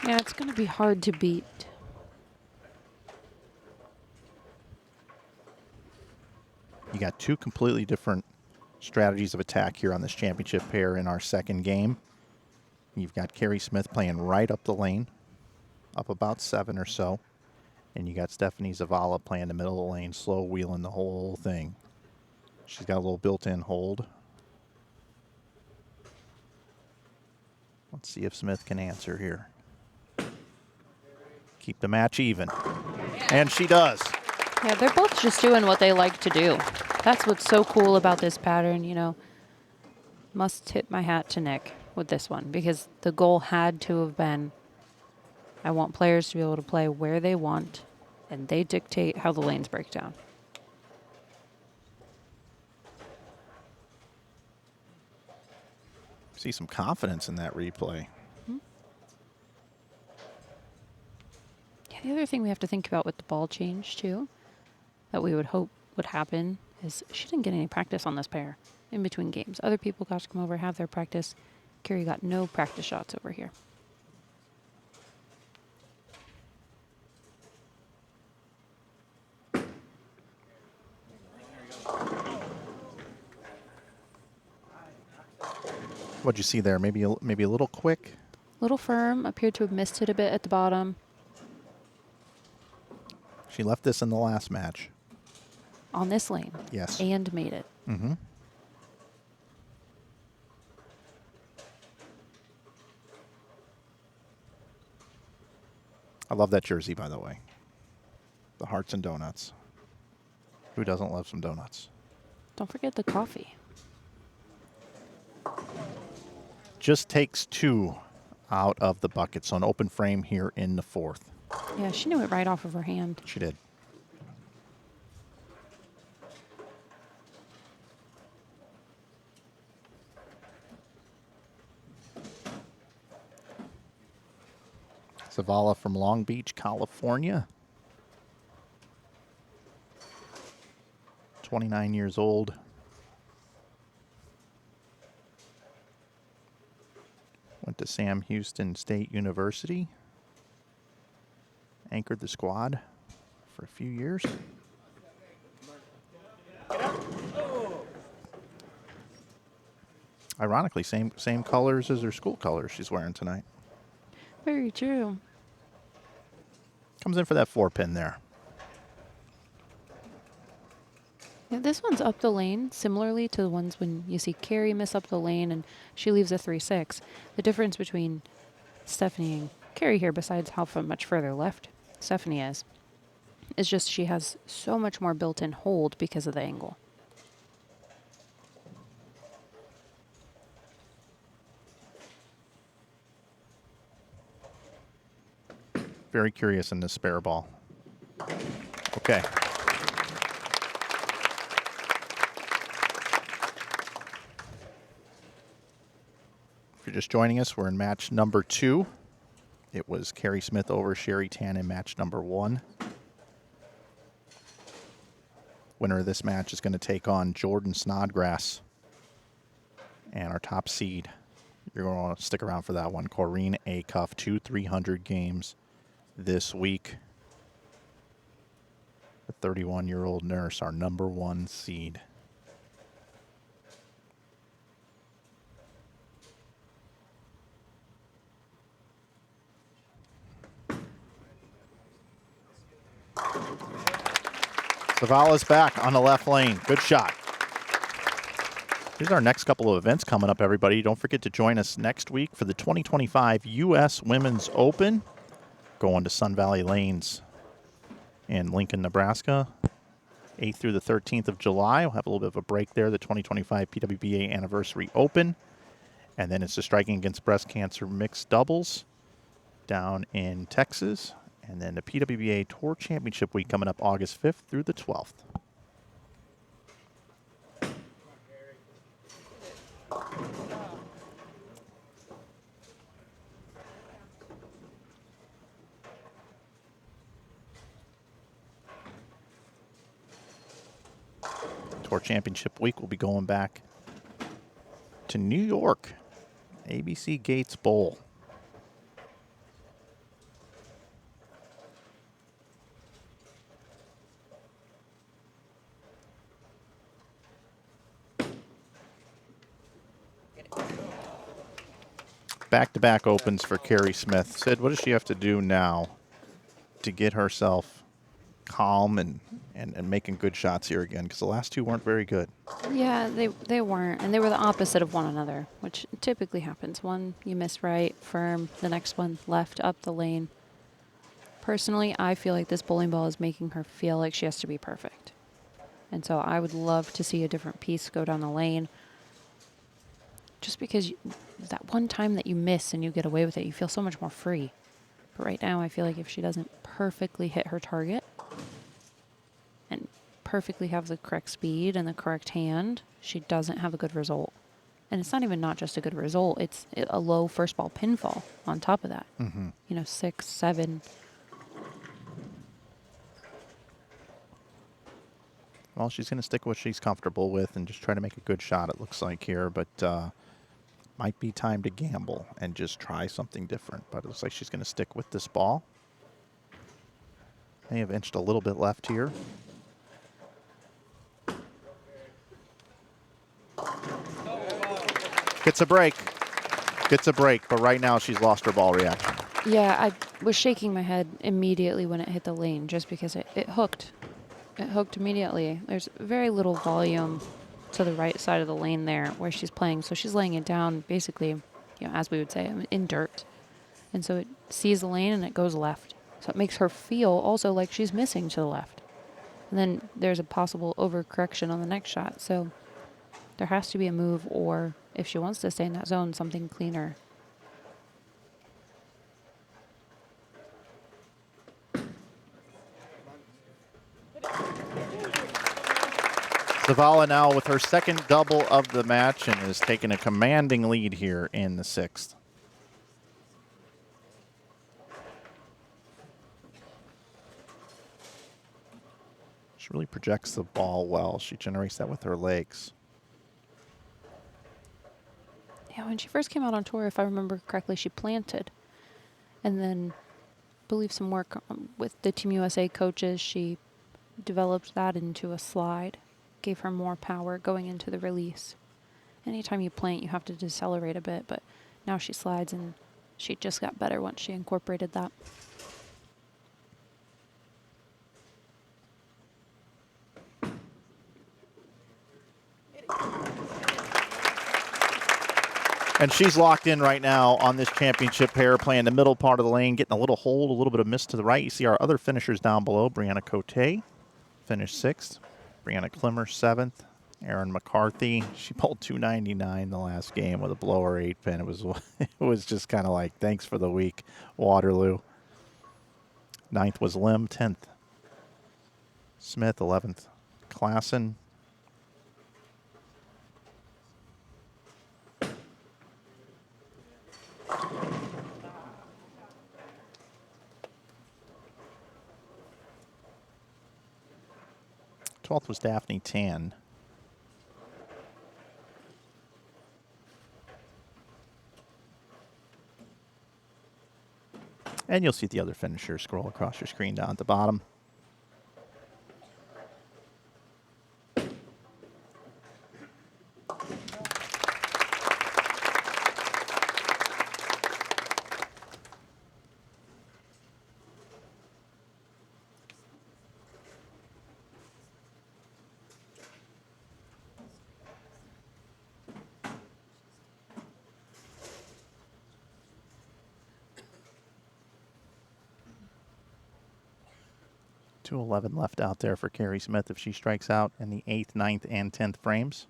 Yeah, it's going to be hard to beat. You got two completely different strategies of attack here on this championship pair in our second game. You've got Carrie Smith playing right up the lane, up about 7 or so. And you got Stephanie Zavala playing the middle of the lane, slow wheeling the whole thing. She's got a little built-in hold. Let's see if Smith can answer here. Keep the match even. And she does. Yeah, they're both just doing what they like to do. That's what's so cool about this pattern, you know. Must tip my hat to Nick with this one, because the goal had to have been, I want players to be able to play where they want, and they dictate how the lanes break down. See some confidence in that replay. Yeah, the other thing we have to think about with the ball change, too, that we would hope would happen, is she didn't get any practice on this pair in between games. Other people got to come over, have their practice. Carrie got no practice shots over here. What'd you see there? Maybe a little quick? Little firm, appeared to have missed it a bit at the bottom. She left this in the last match. On this lane. Yes. And made it. Mm-hmm. I love that jersey, by the way. The hearts and donuts. Who doesn't love some donuts? Don't forget the coffee. Just takes 2 out of the bucket. So an open frame here in the 4th. Yeah, she knew it right off of her hand. She did. Zavala from Long Beach, California. 29 years old. Went to Sam Houston State University. Anchored the squad for a few years. Ironically, same colors as her school colors she's wearing tonight. Very true. Comes in for that 4-pin there. Yeah, this one's up the lane, similarly to the ones when you see Carrie miss up the lane and she leaves a 3-6. The difference between Stephanie and Carrie here, besides how much further left Stephanie is just she has so much more built-in hold because of the angle. Very curious in this spare ball. Okay. If you're just joining us, we're in match number 2. It was Carrie Smith over Sherry Tan in match number 1. Winner of this match is going to take on Jordan Snodgrass. And our top seed, you're going to want to stick around for that one, Corrine Acuff, 2 300 games this week. The 31-year-old nurse, our number 1 seed. Zavala's back on the left lane. Good shot. Here's our next couple of events coming up, everybody. Don't forget to join us next week for the 2025 U.S. Women's Open. Going to Sun Valley Lanes in Lincoln, Nebraska. 8th through the 13th of July. We'll have a little bit of a break there. The 2025 PWBA Anniversary Open. And then it's the Striking Against Breast Cancer Mixed Doubles down in Texas. And then the PWBA Tour Championship Week coming up August 5th through the 12th. Tour Championship Week will be going back to New York, ABC Gates Bowl. Back-to-back opens for Carrie Smith. Sid, what does she have to do now to get herself calm and making good shots here again? Because the last two weren't very good. Yeah, they weren't, and they were the opposite of one another, which typically happens. One, you miss right, firm. The next one, left, up the lane. Personally, I feel like this bowling ball is making her feel like she has to be perfect. And so I would love to see a different piece go down the lane. Just because that one time that you miss and you get away with it, you feel so much more free. But right now, I feel like if she doesn't perfectly hit her target and perfectly have the correct speed and the correct hand, she doesn't have a good result. And it's not even not just a good result, it's a low first ball pinfall on top of that. Mm-hmm. You know, 6, 7. Well, she's going to stick with what she's comfortable with and just try to make a good shot, it looks like here. But might be time to gamble and just try something different. But it looks like she's going to stick with this ball. May have inched a little bit left here. Gets a break. Gets a break, but right now she's lost her ball reaction. Yeah, I was shaking my head immediately when it hit the lane just because it hooked. It hooked immediately. There's very little volume to the right side of the lane there where she's playing. So she's laying it down basically, you know, as we would say, in dirt. And so it sees the lane and it goes left. So it makes her feel also like she's missing to the left. And then there's a possible overcorrection on the next shot. So there has to be a move, or if she wants to stay in that zone, something cleaner. Zavala now with her second double of the match and has taken a commanding lead here in the 6th. She really projects the ball well. She generates that with her legs. Yeah, when she first came out on tour, if I remember correctly, she planted. And then, I believe some work with the Team USA coaches, she developed that into a slide. Gave her more power going into the release. Anytime you plant, you have to decelerate a bit, but now she slides, and she just got better once she incorporated that. And she's locked in right now on this championship pair, playing the middle part of the lane, getting a little hold, a little bit of miss to the right. You see our other finishers down below. Brianna Cote finished 6th. Brianna Klimmer 7th. Erin McCarthy, she pulled 299 the last game with a blower 8-pin. It was just kind of like, thanks for the week, Waterloo. 9th was Lim, 10th. Smith, 11th. Klassen. Twelfth was Daphne Tan. And you'll see the other finishers scroll across your screen down at the bottom. .211 left out there for Carrie Smith if she strikes out in the 8th, 9th, and 10th frames.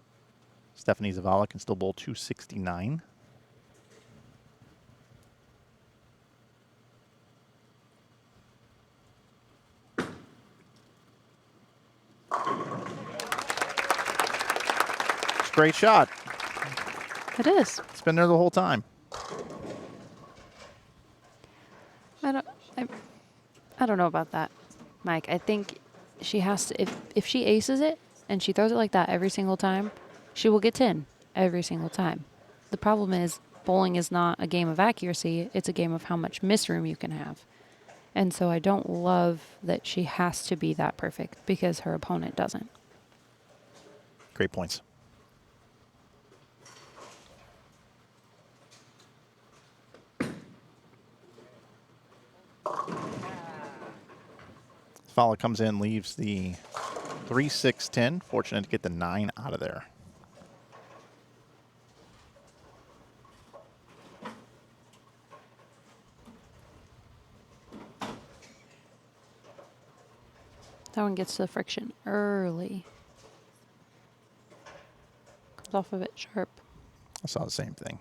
Stephanie Zavala can still bowl .269. It's a great shot. It is. It's been there the whole time. I don't know about that, Mike. I think she has to, if she aces it and she throws it like that every single time, she will get 10 every single time. The problem is bowling is not a game of accuracy. It's a game of how much misroom you can have. And so I don't love that she has to be that perfect because her opponent doesn't. Great points. Zavala comes in, leaves the 3-6-10. Fortunate to get the 9 out of there. That one gets to the friction early. Comes off of it sharp. I saw the same thing.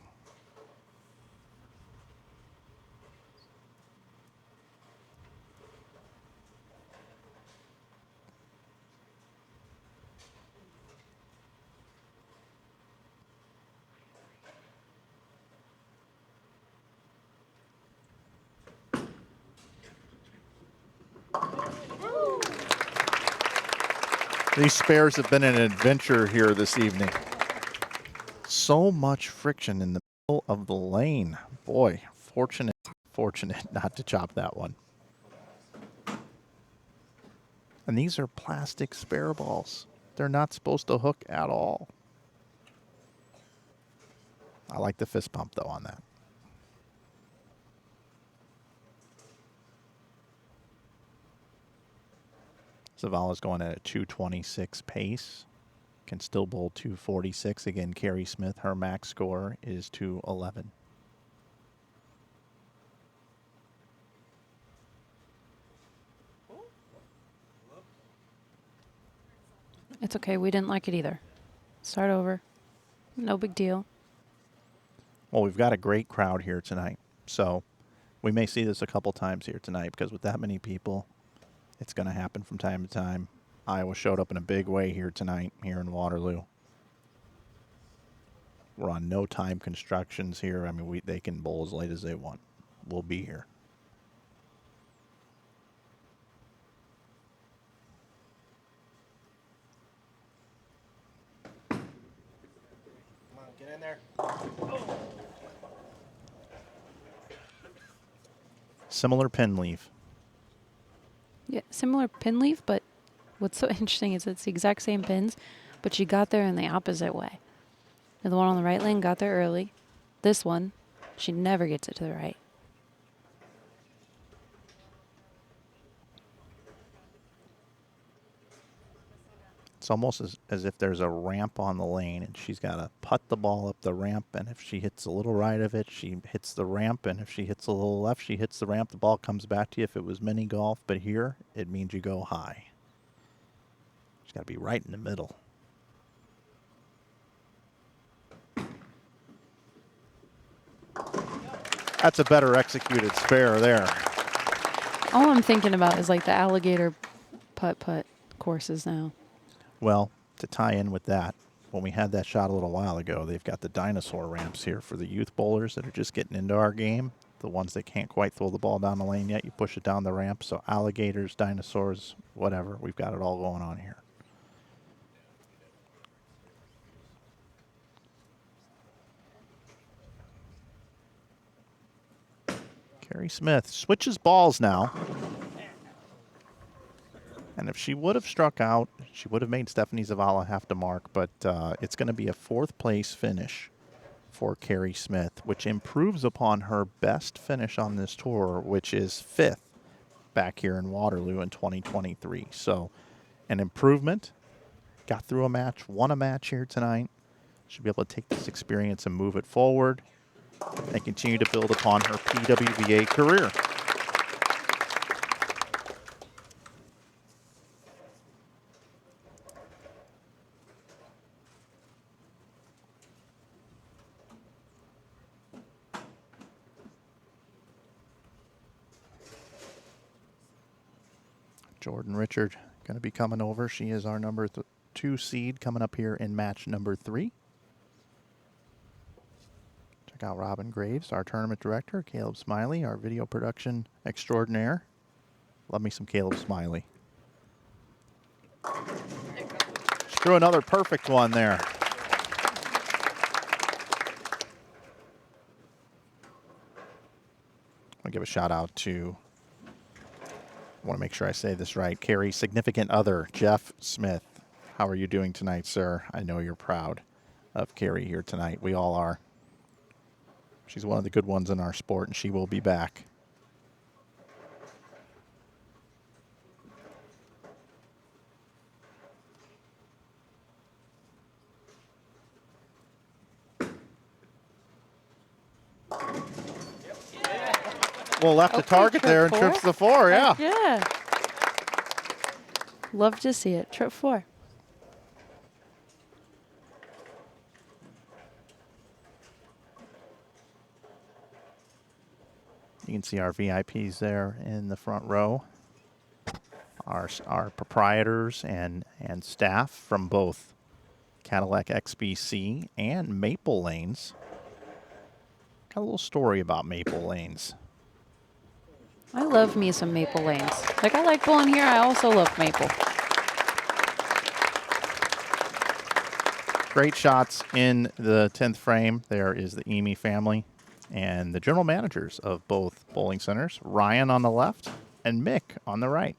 These spares have been an adventure here this evening. So much friction in the middle of the lane. Boy, fortunate not to chop that one. And these are plastic spare balls. They're not supposed to hook at all. I like the fist pump though on that. Zavala's going at a 226 pace. Can still bowl 246. Again, Carrie Smith, her max score is 211. It's okay. We didn't like it either. Start over. No big deal. Well, we've got a great crowd here tonight. So we may see this a couple times here tonight because with that many people, it's going to happen from time to time. Iowa showed up in a big way here tonight, here in Waterloo. We're on no time constructions here. I mean, they can bowl as late as they want. We'll be here. Come on, get in there. Similar pin leaf. Yeah, similar pin leaf, but what's so interesting is it's the exact same pins, but she got there in the opposite way. And the one on the right lane got there early. This one, she never gets it to the right. It's almost as if there's a ramp on the lane and she's got to putt the ball up the ramp, and if she hits a little right of it, she hits the ramp, and if she hits a little left, she hits the ramp. The ball comes back to you if it was mini golf, but here it means you go high. She's got to be right in the middle. That's a better executed spare there. All I'm thinking about is like the alligator putt-putt courses now. Well, to tie in with that, when we had that shot a little while ago, they've got the dinosaur ramps here for the youth bowlers that are just getting into our game. The ones that can't quite throw the ball down the lane yet, you push it down the ramp. So alligators, dinosaurs, whatever, we've got it all going on here. Carrie Smith switches balls now. And if she would have struck out, she would have made Stephanie Zavala have to mark, but it's going to be a 4th place finish for Carrie Smith, which improves upon her best finish on this tour, which is 5th back here in Waterloo in 2023. So an improvement. Got through a match, won a match here tonight. Should be able to take this experience and move it forward and continue to build upon her PWBA career. Jordan Richard going to be coming over. She is our number 2 seed coming up here in match number 3. Check out Robin Graves, our tournament director, Caleb Smiley, our video production extraordinaire. Love me some Caleb Smiley. She threw another perfect one there. I'll give a shout out to, I want to make sure I say this right, Carrie's significant other, Jeff Smith. How are you doing tonight, sir? I know you're proud of Carrie here tonight. We all are. She's one of the good ones in our sport, and she will be back. Well, left the target there and trips the 4, yeah. Yeah. Love to see it. Trip 4. You can see our VIPs there in the front row. Our proprietors and staff from both Cadillac XBC and Maple Lanes. Got a little story about Maple Lanes. I love me some Maple Lanes. Like, I like bowling here. I also love Maple. Great shots in the 10th frame. There is the Emi family and the general managers of both bowling centers, Ryan on the left and Mick on the right.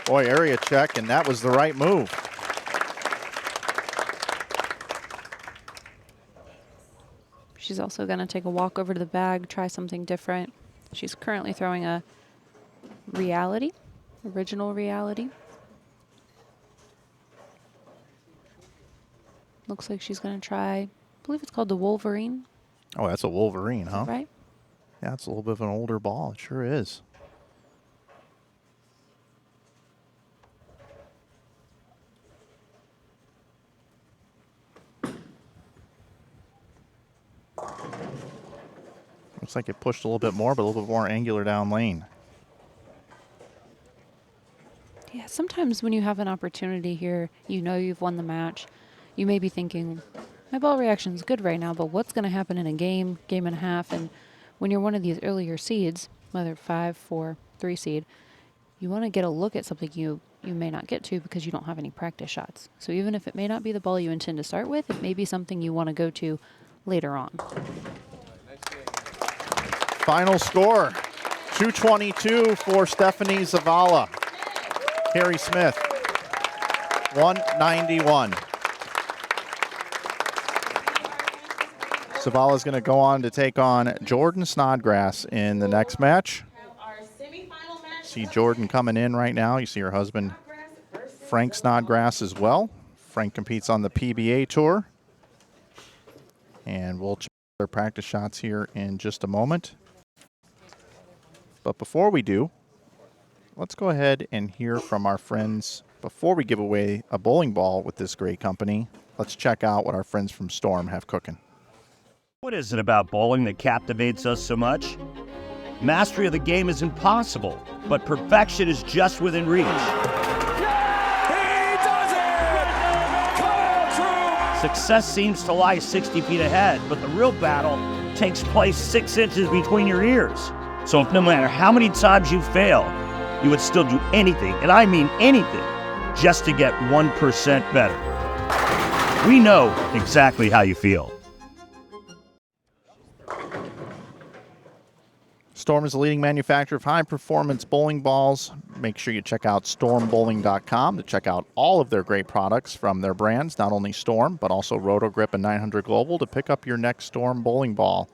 Boy, area check, and that was the right move. She's also going to take a walk over to the bag, try something different. She's currently throwing a reality, original reality. Looks like she's going to try, I believe it's called the Wolverine. Oh, that's a Wolverine, huh? Right? Yeah, it's a little bit of an older ball. It sure is. Looks like it pushed a little bit more, but a little bit more angular down lane. Yeah, sometimes when you have an opportunity here, you know you've won the match. You may be thinking, my ball reaction's good right now, but what's going to happen in a game, game and a half? And when you're one of these earlier seeds, whether 5, 4, 3 seed, you want to get a look at something you may not get to because you don't have any practice shots. So even if it may not be the ball you intend to start with, it may be something you want to go to later on. Final score, 222 for Stephanie Zavala. Carrie Smith, 191. Zavala's going to go on to take on Jordan Snodgrass in the next match. See Jordan coming in right now. You see her husband, Frank Snodgrass, as well. Frank competes on the PBA Tour. And we'll check their practice shots here in just a moment. But before we do, let's go ahead and hear from our friends. Before we give away a bowling ball with this great company, let's check out what our friends from Storm have cooking. What is it about bowling that captivates us so much? Mastery of the game is impossible, but perfection is just within reach. Success seems to lie 60 feet ahead, but the real battle takes place 6 inches between your ears. So if no matter how many times you fail, you would still do anything, and I mean anything, just to get 1% better. We know exactly how you feel. Storm is the leading manufacturer of high-performance bowling balls. Make sure you check out stormbowling.com to check out all of their great products from their brands, not only Storm, but also Roto-Grip and 900 Global to pick up your next Storm bowling ball.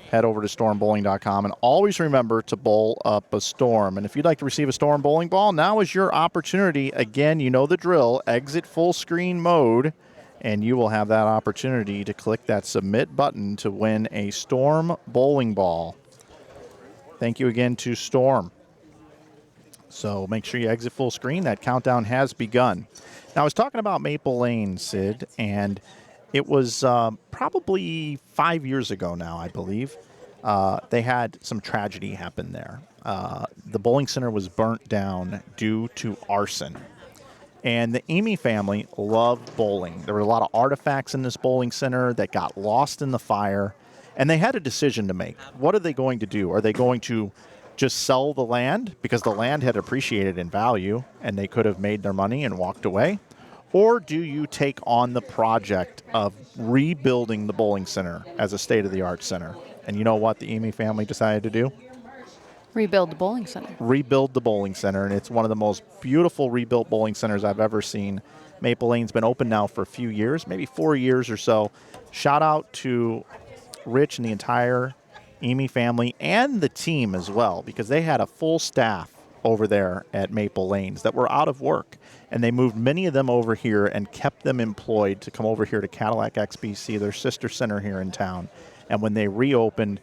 Head over to stormbowling.com and always remember to bowl up a Storm. And if you'd like to receive a Storm bowling ball, now is your opportunity. Again, you know the drill, exit full screen mode, and you will have that opportunity to click that submit button to win a Storm bowling ball. Thank you again to Storm. So make sure you exit full screen. That countdown has begun. Now, I was talking about Maple Lane, Sid, and it was probably 5 years ago now, I believe. They had some tragedy happen there. The bowling center was burnt down due to arson. And the Emi family loved bowling. There were a lot of artifacts in this bowling center that got lost in the fire. And they had a decision to make. What are they going to do? Are they going to just sell the land because the land had appreciated in value and they could have made their money and walked away? Or do you take on the project of rebuilding the bowling center as a state-of-the-art center? And you know what the Emi family decided to do? Rebuild the bowling center. Rebuild the bowling center, and it's one of the most beautiful rebuilt bowling centers I've ever seen. Maple Lane's been open now for a few years, maybe 4 years or so. Shout out to Rich and the entire Amy family, and the team as well, because they had a full staff over there at Maple Lanes that were out of work. And they moved many of them over here and kept them employed to come over here to Cadillac XBC, their sister center here in town. And when they reopened,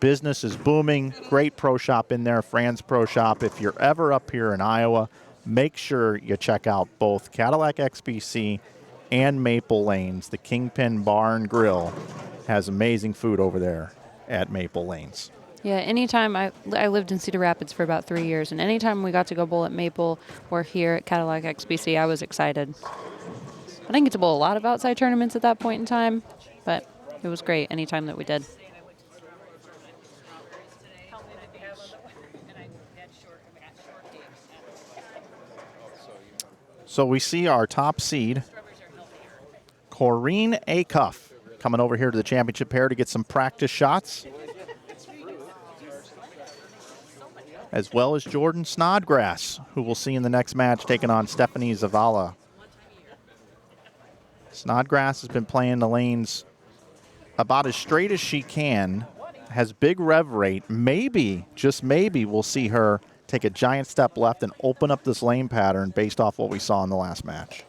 business is booming. Great pro shop in there, Fran's Pro Shop. If you're ever up here in Iowa, make sure you check out both Cadillac XBC and Maple Lanes. The Kingpin Bar and Grill has amazing food over there at Maple Lanes. Yeah, anytime I lived in Cedar Rapids for about 3 years, and anytime we got to go bowl at Maple or here at Cadillac XBC, I was excited. I didn't get to bowl a lot of outside tournaments at that point in time, but it was great anytime that we did. So we see our top seed, Corrine Acuff, coming over here to the championship pair to get some practice shots, as well as Jordan Snodgrass, who we'll see in the next match taking on Stephanie Zavala. Snodgrass has been playing the lanes about as straight as she can, has big rev rate. Maybe, just maybe, we'll see her take a giant step left and open up this lane pattern based off what we saw in the last match.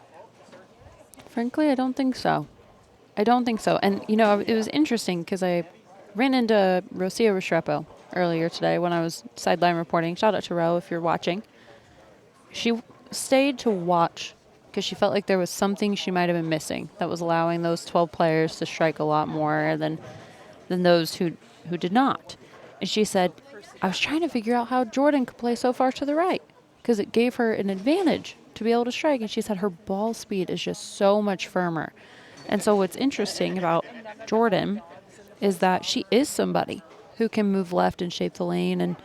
Frankly, I don't think so. I don't think so. And, you know, it was interesting because I ran into Rocio Restrepo earlier today when I was sideline reporting. Shout out to Ro if you're watching. She stayed to watch because she felt like there was something she might have been missing that was allowing those 12 players to strike a lot more than those who did not. And she said, I was trying to figure out how Jordan could play so far to the right because it gave her an advantage to be able to strike. And she said her ball speed is just so much firmer. And so what's interesting about Jordan is that she is somebody who can move left and shape the lane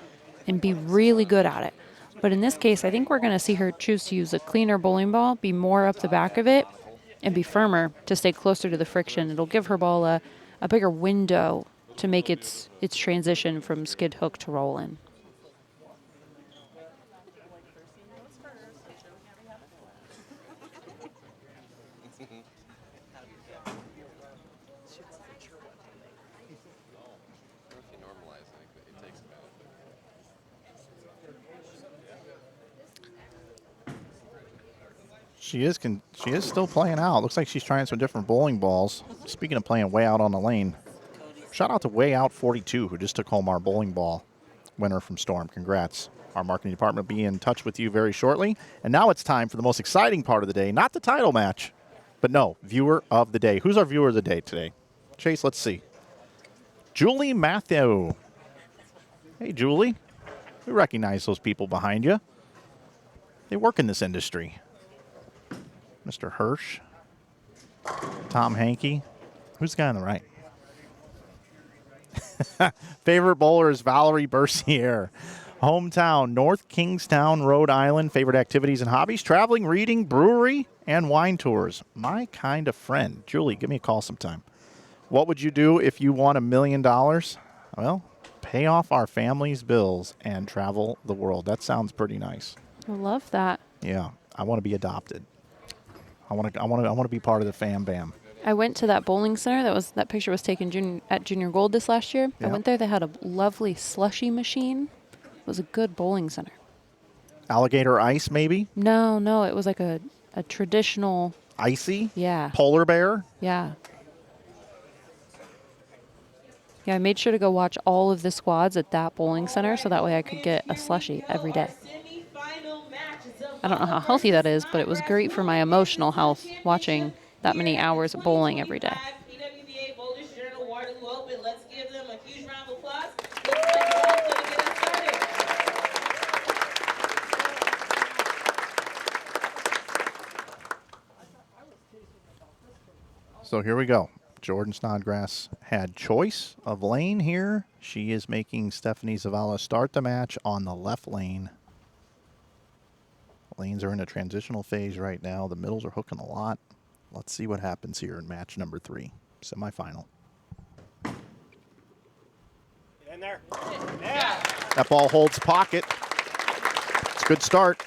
and be really good at it. But in this case, I think we're going to see her choose to use a cleaner bowling ball, be more up the back of it, and be firmer to stay closer to the friction. It'll give her ball a bigger window to make its transition from skid hook to roll in. She is still playing out. Looks like she's trying some different bowling balls. Speaking of playing way out on the lane, shout out to Way Out 42, who just took home our bowling ball winner from Storm. Congrats. Our marketing department will be in touch with you very shortly. And now it's time for the most exciting part of the day, not the title match, but no, viewer of the day. Who's our viewer of the day today? Chase, let's see. Julie Matthew. Hey, Julie. We recognize those people behind you. They work in this industry. Mr. Hirsch, Tom Hankey. Who's the guy on the right? Favorite bowler is Valerie Bercier. Hometown, North Kingstown, Rhode Island. Favorite activities and hobbies, traveling, reading, brewery, and wine tours. My kind of friend. Julie, give me a call sometime. What would you do if you won $1 million? Well, pay off our family's bills and travel the world. That sounds pretty nice. I love that. Yeah, I want to be adopted. I want to be part of the fam bam. I went to that bowling center. That picture was taken at Junior Gold this last year. Yep. I went there. They had a lovely slushy machine. It was a good bowling center. Alligator ice, maybe? No. It was like a traditional. Icy? Yeah. Polar bear? Yeah. Yeah, I made sure to go watch all of the squads at that bowling center so that way I could get a slushie every day. I don't know how healthy that is, but it was great for my emotional health watching that many hours of bowling every day. PWBA Bowlers Journal Waterloo Open. Let's give them a huge round of applause. Looks like Ball's going to get us started. So here we go. Jordan Snodgrass had choice of lane here. She is making Stephanie Zavala start the match on the left lane. Lanes are in a transitional phase right now. The middles are hooking a lot. Let's see what happens here in match number 3, semifinal. In there. Yeah. That ball holds pocket. It's a good start.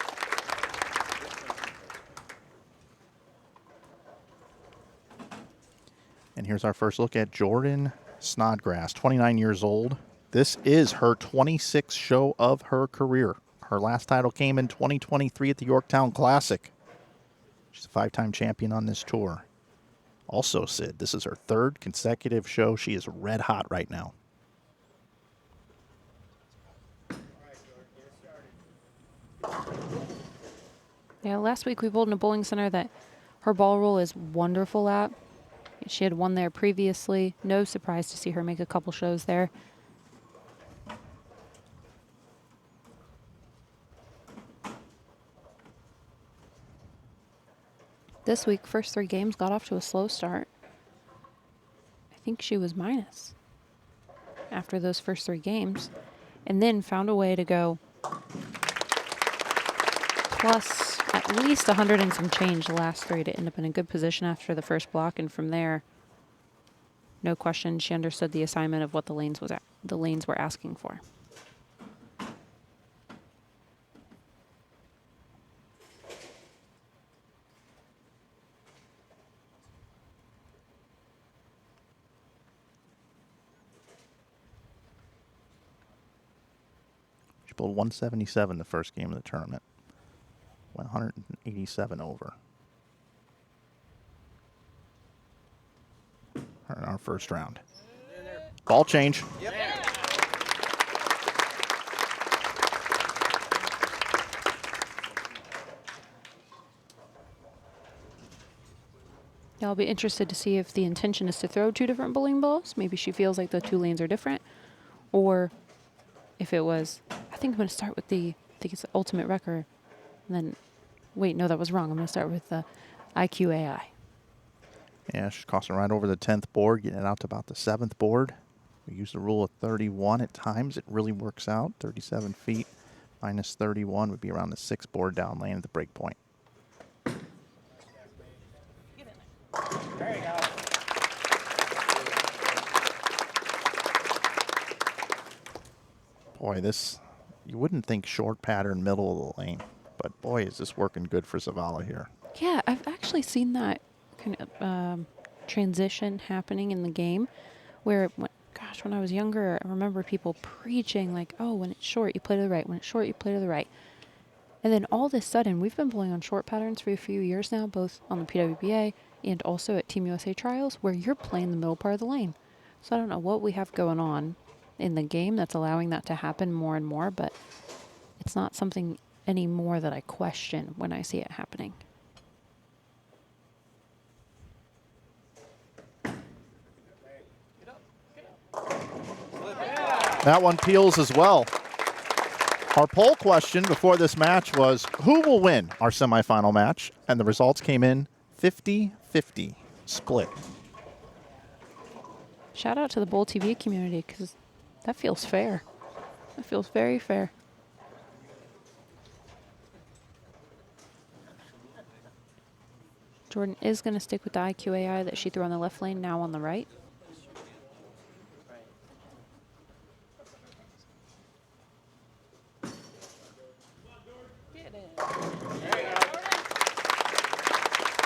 And here's our first look at Jordan Snodgrass, 29 years old. This is her 26th show of her career. Her last title came in 2023 at the Yorktown Classic. She's a 5-time champion on this tour. Also, Sid, this is her 3rd consecutive show. She is red hot right now. Yeah, last week we pulled in a bowling center that her ball roll is wonderful at. She had won there previously. No surprise to see her make a couple shows there. This week, first 3 games got off to a slow start. I think she was minus after those first 3 games, and then found a way to go plus at least 100 and some change the last 3 to end up in a good position after the first block, and from there, no question, she understood the assignment of what the lanes were asking for. She bowled 177 the first game of the tournament. Went 187 over. In our first round. Ball change. Yep. Yeah, I'll be interested to see if the intention is to throw 2 different bowling balls. Maybe she feels like the 2 lanes are different. Or if it was, I think I'm going to start with I think it's the ultimate record. And then, wait, no, that was wrong. I'm going to start with the IQAI. Yeah, she's crossing right over the 10th board, getting it out to about the 7th board. We use the rule of 31 at times. It really works out. 37 feet minus 31 would be around the 6th board down lane at the break point. There you go. Boy, this, you wouldn't think short pattern, middle of the lane. But boy, is this working good for Zavala here. Yeah, I've actually seen that kind of transition happening in the game where, when I was younger, I remember people preaching like, oh, when it's short, you play to the right. When it's short, you play to the right. And then all of a sudden, we've been bowling on short patterns for a few years now, both on the PWBA and also at Team USA trials, where you're playing the middle part of the lane. So I don't know what we have going on in the game that's allowing that to happen more and more, but it's not something anymore that I question when I see it happening. That one peels as well. Our poll question before this match was, who will win our semifinal match? And the results came in 50-50 split. Shout out to the Bowl TV community, because that feels fair. That feels very fair. Jordan is going to stick with the IQAI that she threw on the left lane, now on the right.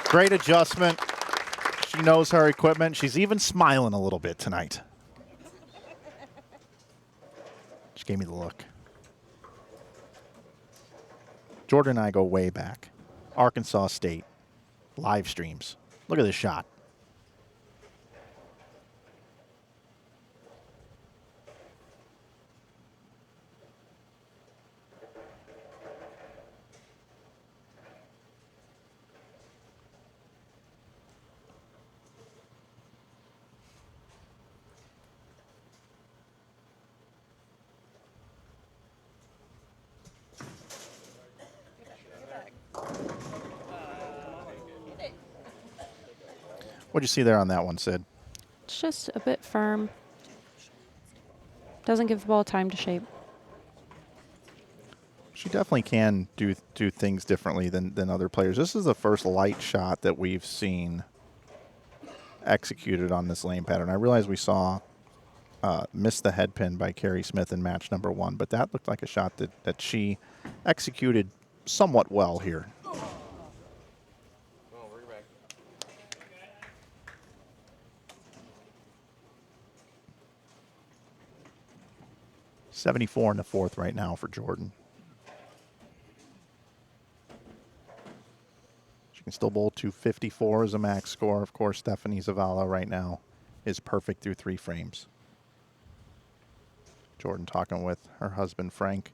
Great adjustment. She knows her equipment. She's even smiling a little bit tonight. She gave me the look. Jordan and I go way back. Arkansas State. Live streams. Look at this shot. What'd you see there on that one, Sid? It's just a bit firm. Doesn't give the ball time to shape. She definitely can do things differently than other players. This is the first light shot that we've seen executed on this lane pattern. I realize we saw miss the head pin by Carrie Smith in match number 1, but that looked like a shot that she executed somewhat well here. 74 in the fourth right now for Jordan. She can still bowl 254 as a max score. Of course, Stephanie Zavala right now is perfect through 3 frames. Jordan talking with her husband, Frank.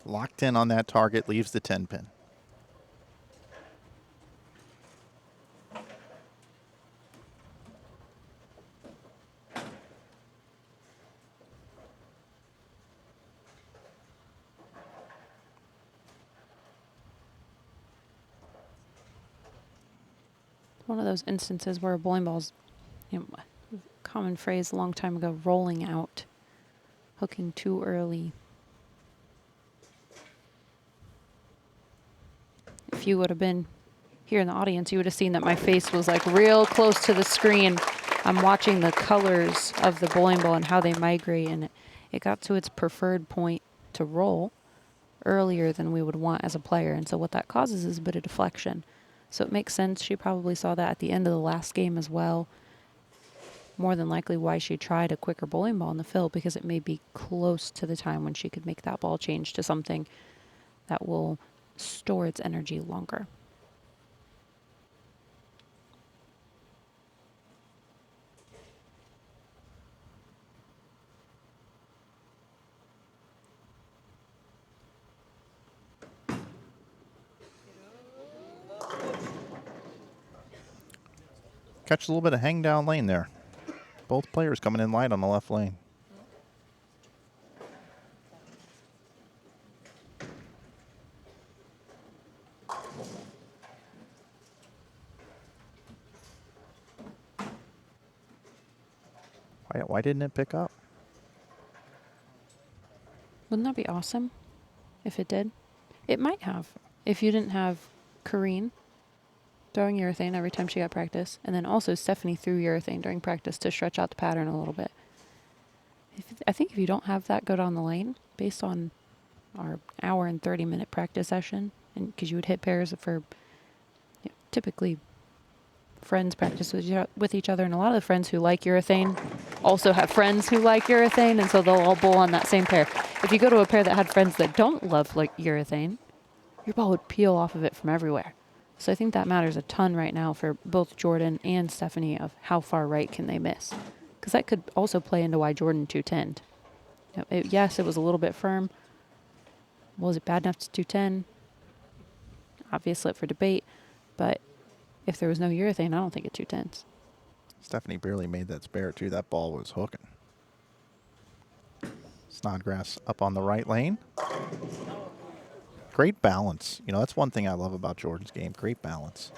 Locked in on that target, leaves the 10 pin. One of those instances where a bowling ball's, common phrase a long time ago, rolling out, hooking too early. If you would have been here in the audience, you would have seen that my face was like real close to the screen. I'm watching the colors of the bowling ball and how they migrate, and it got to its preferred point to roll earlier than we would want as a player. And so what that causes is a bit of deflection. So it makes sense. She probably saw that at the end of the last game as well. More than likely why she tried a quicker bowling ball in the fill, because it may be close to the time when she could make that ball change to something that will store its energy longer. Catch a little bit of hang down lane there. Both players coming in light on the left lane. Why didn't it pick up? Wouldn't that be awesome if it did? It might have. If you didn't have Kareen throwing urethane every time she got practice, and then also Stephanie threw urethane during practice to stretch out the pattern a little bit. I think if you don't have that go down the lane, based on our hour and 30-minute practice session, and because you would hit pairs for typically friends practice with each other, and a lot of the friends who like urethane also have friends who like urethane, and so they'll all bowl on that same pair. If you go to a pair that had friends that don't love like urethane, your ball would peel off of it from everywhere. So I think that matters a ton right now for both Jordan and Stephanie of how far right can they miss. Because that could also play into why Jordan 210'd. Yes, it was a little bit firm. Was it bad enough to 210? Obviously up for debate. But if there was no urethane, I don't think it 210s. Stephanie barely made that spare too. That ball was hooking. Snodgrass up on the right lane. Great balance. That's one thing I love about Jordan's game. Great balance.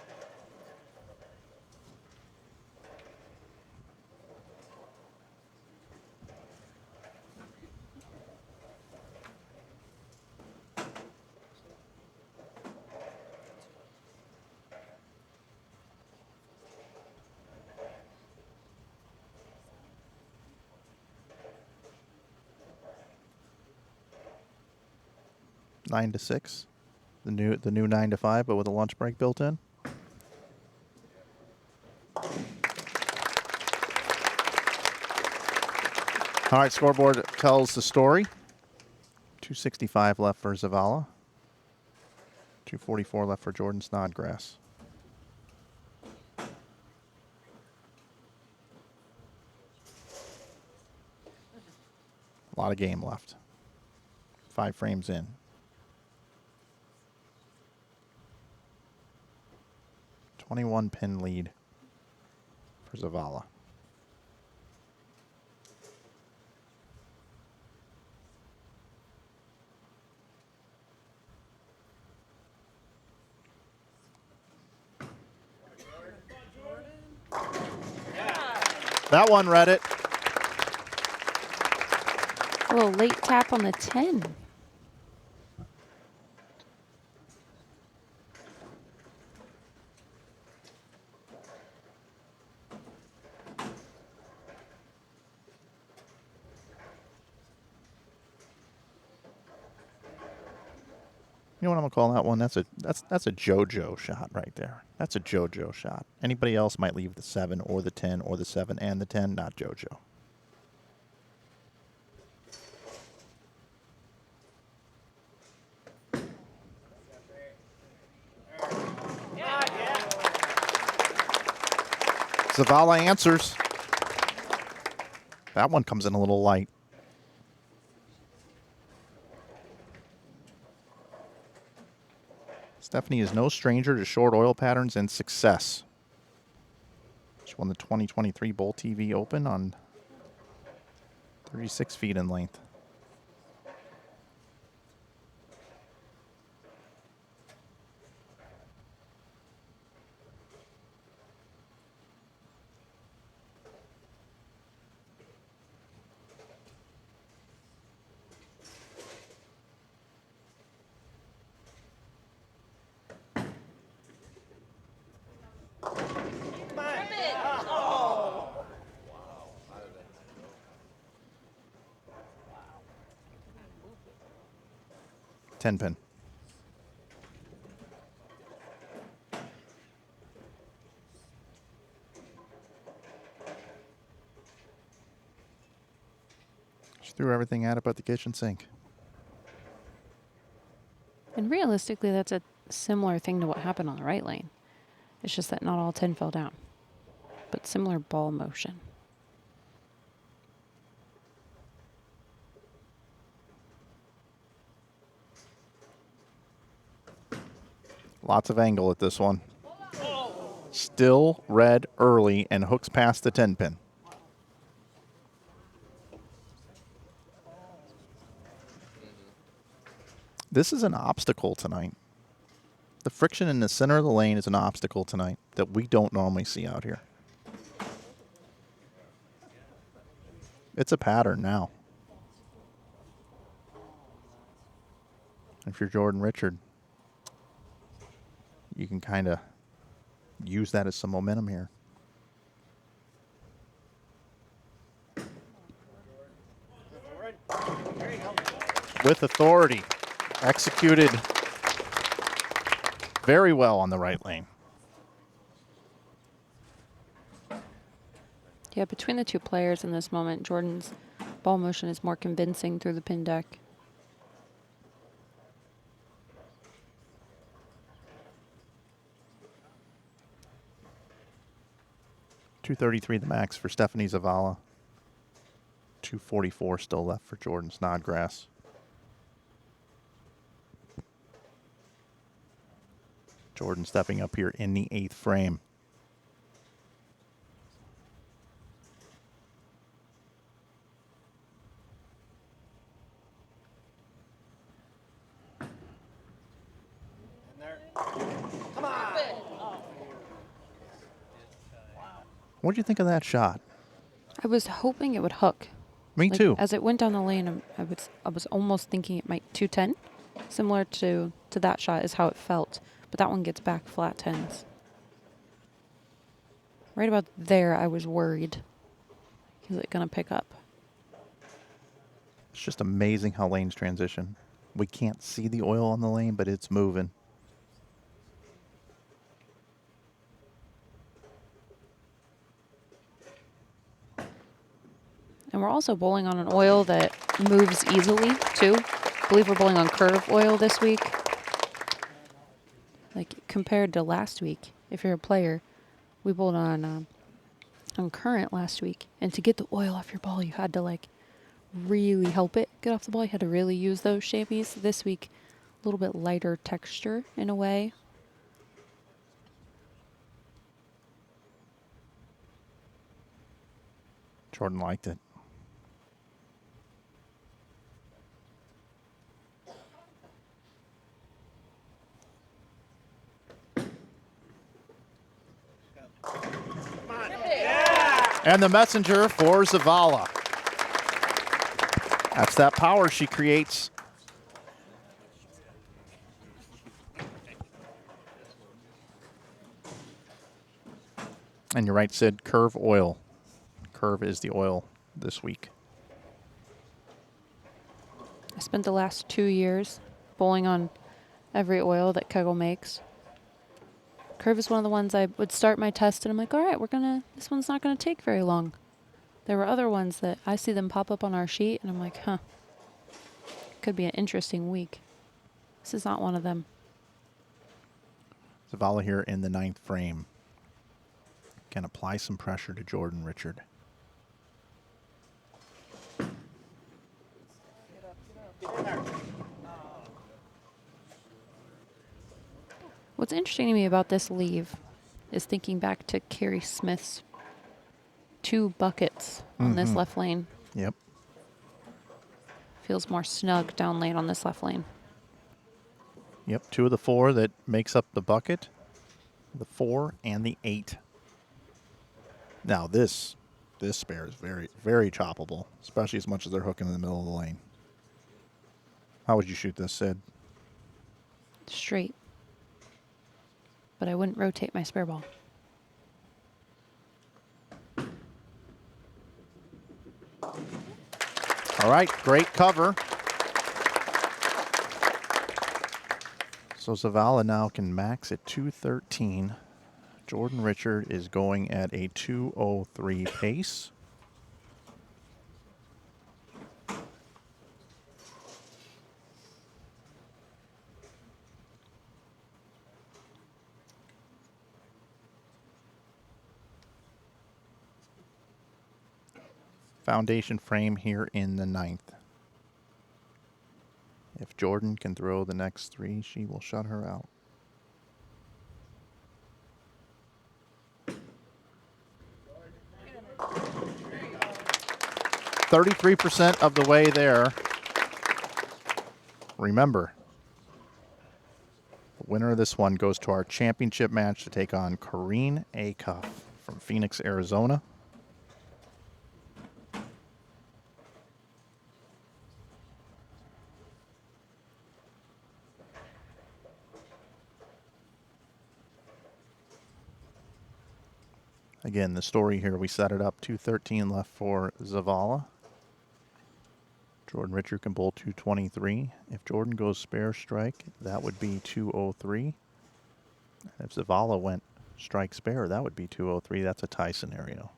Nine to 6, the new 9 to 5, but with a lunch break built in. All right, scoreboard tells the story. 265 left for Zavala. 244 left for Jordan Snodgrass. A lot of game left. 5 frames in. 21 pin lead for Zavala. That one read it. A little late tap on the 10. You know what I'm gonna call that one? That's a JoJo shot right there. That's a JoJo shot. Anybody else might leave the 7 or the 10 or the 7 and the 10. Not JoJo. Zavala answers. That one comes in a little light. Stephanie is no stranger to short oil patterns and success. She won the 2023 Bowl TV Open on 36 feet in length. Ten pin. She threw everything at it but the kitchen sink. And realistically, that's a similar thing to what happened on the right lane. It's just that not all 10 fell down, but similar ball motion. Lots of angle at this one. Still red early and hooks past the 10 pin. This is an obstacle tonight. The friction in the center of the lane is an obstacle tonight that we don't normally see out here. It's a pattern now. If you're Jordan Richard, you can kind of use that as some momentum here. With authority, executed very well on the right lane. Yeah, between the two players in this moment, Jordan's ball motion is more convincing through the pin deck. .233 the max for Stephanie Zavala. 244 still left for Jordan Snodgrass. Jordan stepping up here in the 8th frame. Come on. What do you think of that shot? I was hoping it would hook. Me too. As it went down the lane, I was almost thinking it might 210. Similar to that shot is how it felt. But that one gets back flat 10s. Right about there, I was worried. Is it going to pick up? It's just amazing how lanes transition. We can't see the oil on the lane, but it's moving. And we're also bowling on an oil that moves easily, too. I believe we're bowling on curve oil this week. Like, compared to last week, if you're a player, we bowled on current last week. And to get the oil off your ball, you had to, like, really help it get off the ball. You had to really use those chamois. This week, a little bit lighter texture in a way. Jordan liked it. And the messenger for Zavala. That's that power she creates. And you're right, Sid, curve oil. Curve is the oil this week. I spent the last 2 years bowling on every oil that Kegel makes. Curve is one of the ones I would start my test and I'm like, all right, this one's not gonna take very long. There were other ones that I see them pop up on our sheet and I'm like, huh, could be an interesting week. This is not one of them. Zavala here in the 9th frame. Can apply some pressure to Jordan Richard. What's interesting to me about this leave is thinking back to Carrie Smith's 2 buckets on this left lane. Yep. Feels more snug down lane on this left lane. Yep, 2 of the 4 that makes up the bucket. The 4 and the 8. Now this spare is very, very choppable, especially as much as they're hooking in the middle of the lane. How would you shoot this, Sid? Straight. But I wouldn't rotate my spare ball. All right, great cover. So Zavala now can max at 213. Jordan Richard is going at a 203 pace. Foundation frame here in the 9th. If Jordan can throw the next 3, she will shut her out. 33% of the way there. Remember, the winner of this one goes to our championship match to take on Corrine Acuff from Phoenix, Arizona. Again, the story here, we set it up 213 left for Zavala. Jordan Richard can bowl 223. If Jordan goes spare strike, that would be 203. If Zavala went strike spare, that would be 203. That's a tie scenario.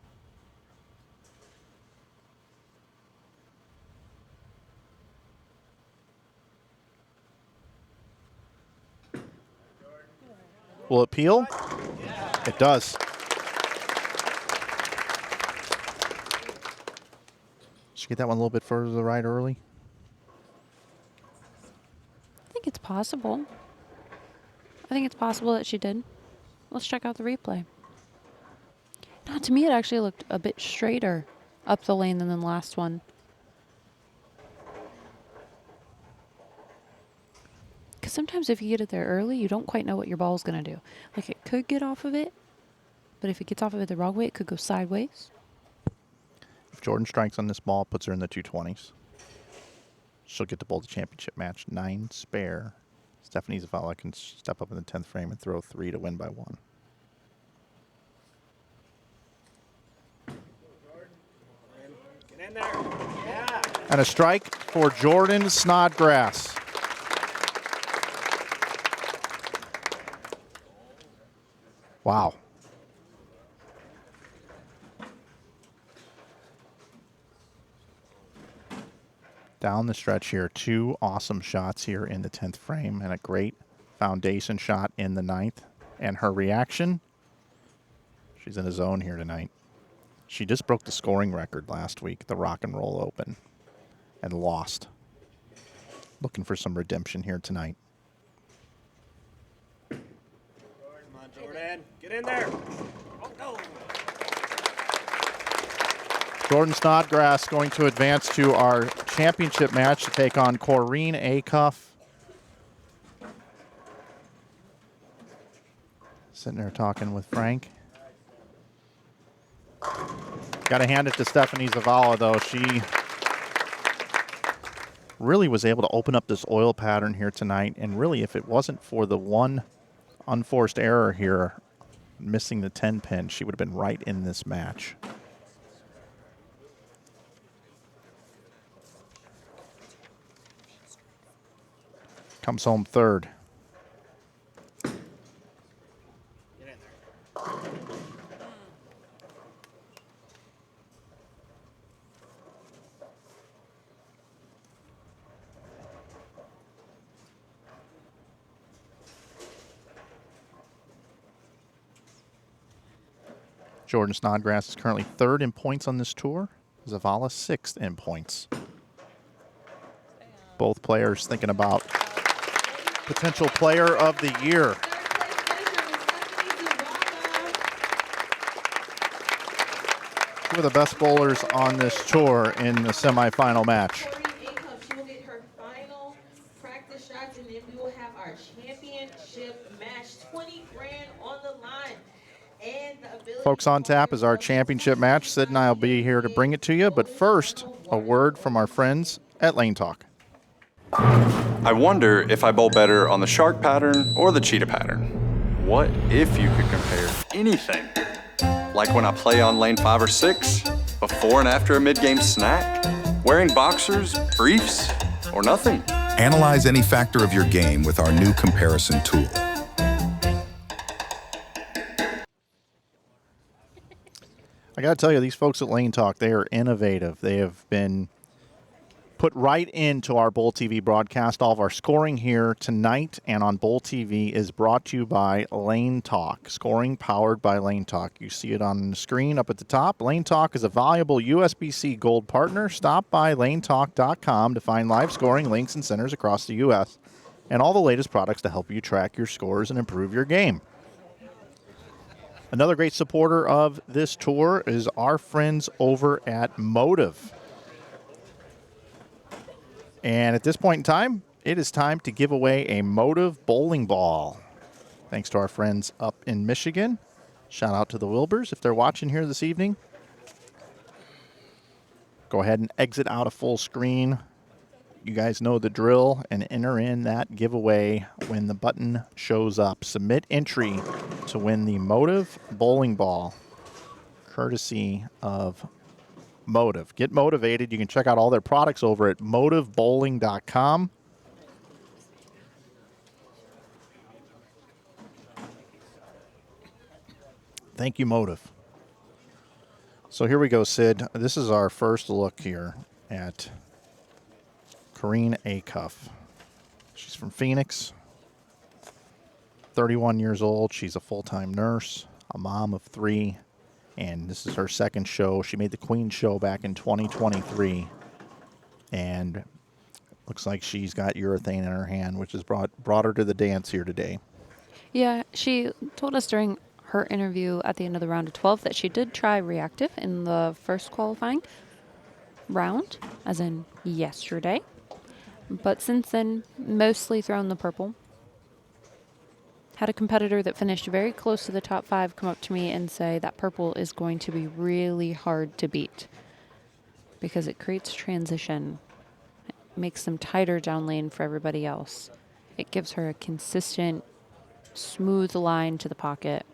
Will it peel? It does. Should get that one a little bit further to the right early. I think it's possible. I think it's possible that she did. Let's check out the replay. No, to me it actually looked a bit straighter up the lane than the last one. Because sometimes if you get it there early, you don't quite know what your ball's going to do. Like it could get off of it, but if it gets off of it the wrong way, it could go sideways. If Jordan strikes on this ball, puts her in the 220s. She'll get to bowl the championship match. 9 spare. Stephanie Zavala can step up in the 10th frame and throw 3 to win by 1. Get in there. Yeah. And a strike for Jordan Snodgrass. Wow. Down the stretch here, 2 awesome shots here in the 10th frame and a great foundation shot in the 9th. And her reaction, she's in a zone here tonight. She just broke the scoring record last week, the Rock and Roll Open, and lost. Looking for some redemption here tonight. Come on, Jordan. Get in there. Oh, no. Jordan Snodgrass going to advance to our championship match to take on Corrine Acuff. Sitting there talking with Frank. Got to hand it to Stephanie Zavala, though. She really was able to open up this oil pattern here tonight. And really, if it wasn't for the one unforced error here, missing the 10 pin, she would have been right in this match. Comes home third. Jordan Snodgrass is currently 3rd in points on this tour. Zavala 6th in points. Both players thinking about potential player of the year. Two of the best bowlers on this tour in the semifinal match. She will get her final practice shots, and then we will have our championship match. 20 grand on the line. And the ability Folks, on tap is our championship match. Sid and I will be here to bring it to you, but first, a word from our friends at Lane Talk. I wonder if I bowl better on the shark pattern or the cheetah pattern. What if you could compare anything? Like when I play on lane 5 or 6, before and after a mid-game snack, wearing boxers, briefs, or nothing. Analyze any factor of your game with our new comparison tool. I got to tell you, these folks at Lane Talk, they are innovative. They have been put right into our Bowl TV broadcast. All of our scoring here tonight and on Bowl TV is brought to you by Lane Talk. Scoring powered by Lane Talk. You see it on the screen up at the top. Lane Talk is a valuable USB-C Gold partner. Stop by lanetalk.com to find live scoring links and centers across the U.S. and all the latest products to help you track your scores and improve your game. Another great supporter of this tour is our friends over at Motive. And at this point in time, it is time to give away a Motive bowling ball. Thanks to our friends up in Michigan. Shout out to the Wilbers if they're watching here this evening. Go ahead and exit out of full screen. You guys know the drill and enter in that giveaway when the button shows up. Submit entry to win the Motive bowling ball, courtesy of Motive. Get motivated. You can check out all their products over at motivebowling.com. Thank you, Motive. So here we go, Sid. This is our first look here at Corrine Acuff. She's from Phoenix, 31 years old. She's a full-time nurse, a mom of 3. And this is her second show. She made the Queen show back in 2023. And looks like she's got urethane in her hand, which has brought her to the dance here today. Yeah, she told us during her interview at the end of the round of 12 that she did try reactive in the first qualifying round, as in yesterday. But since then, mostly thrown the purple. Had a competitor that finished very close to the top 5 come up to me and say that purple is going to be really hard to beat because it creates transition. It makes them tighter down lane for everybody else. It gives her a consistent, smooth line to the pocket.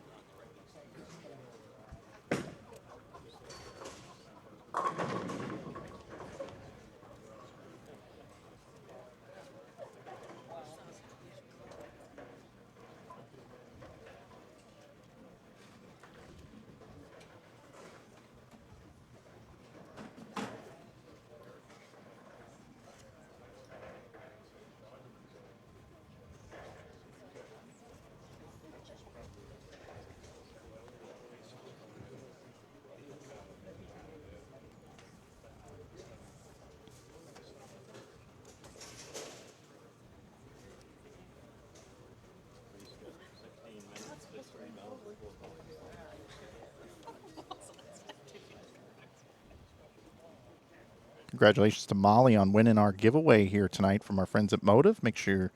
Congratulations to Molly on winning our giveaway here tonight from our friends at Motive. Make sure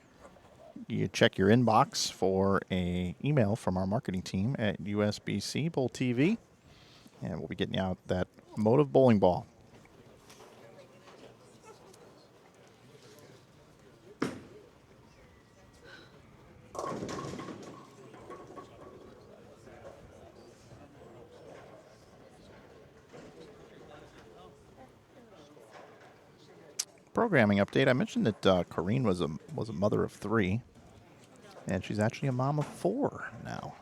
you check your inbox for an email from our marketing team at USBC Bowl TV. And we'll be getting you out that Motive bowling ball. Programming update. I mentioned that Corrine was a mother of 3, and she's actually a mom of 4 now.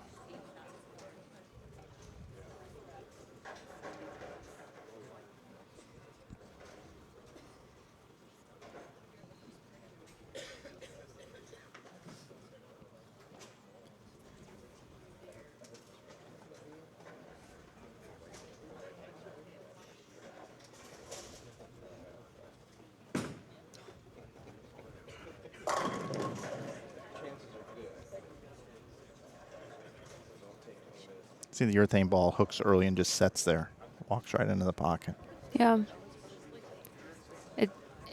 See the urethane ball hooks early and just sets there. Walks right into the pocket. Yeah.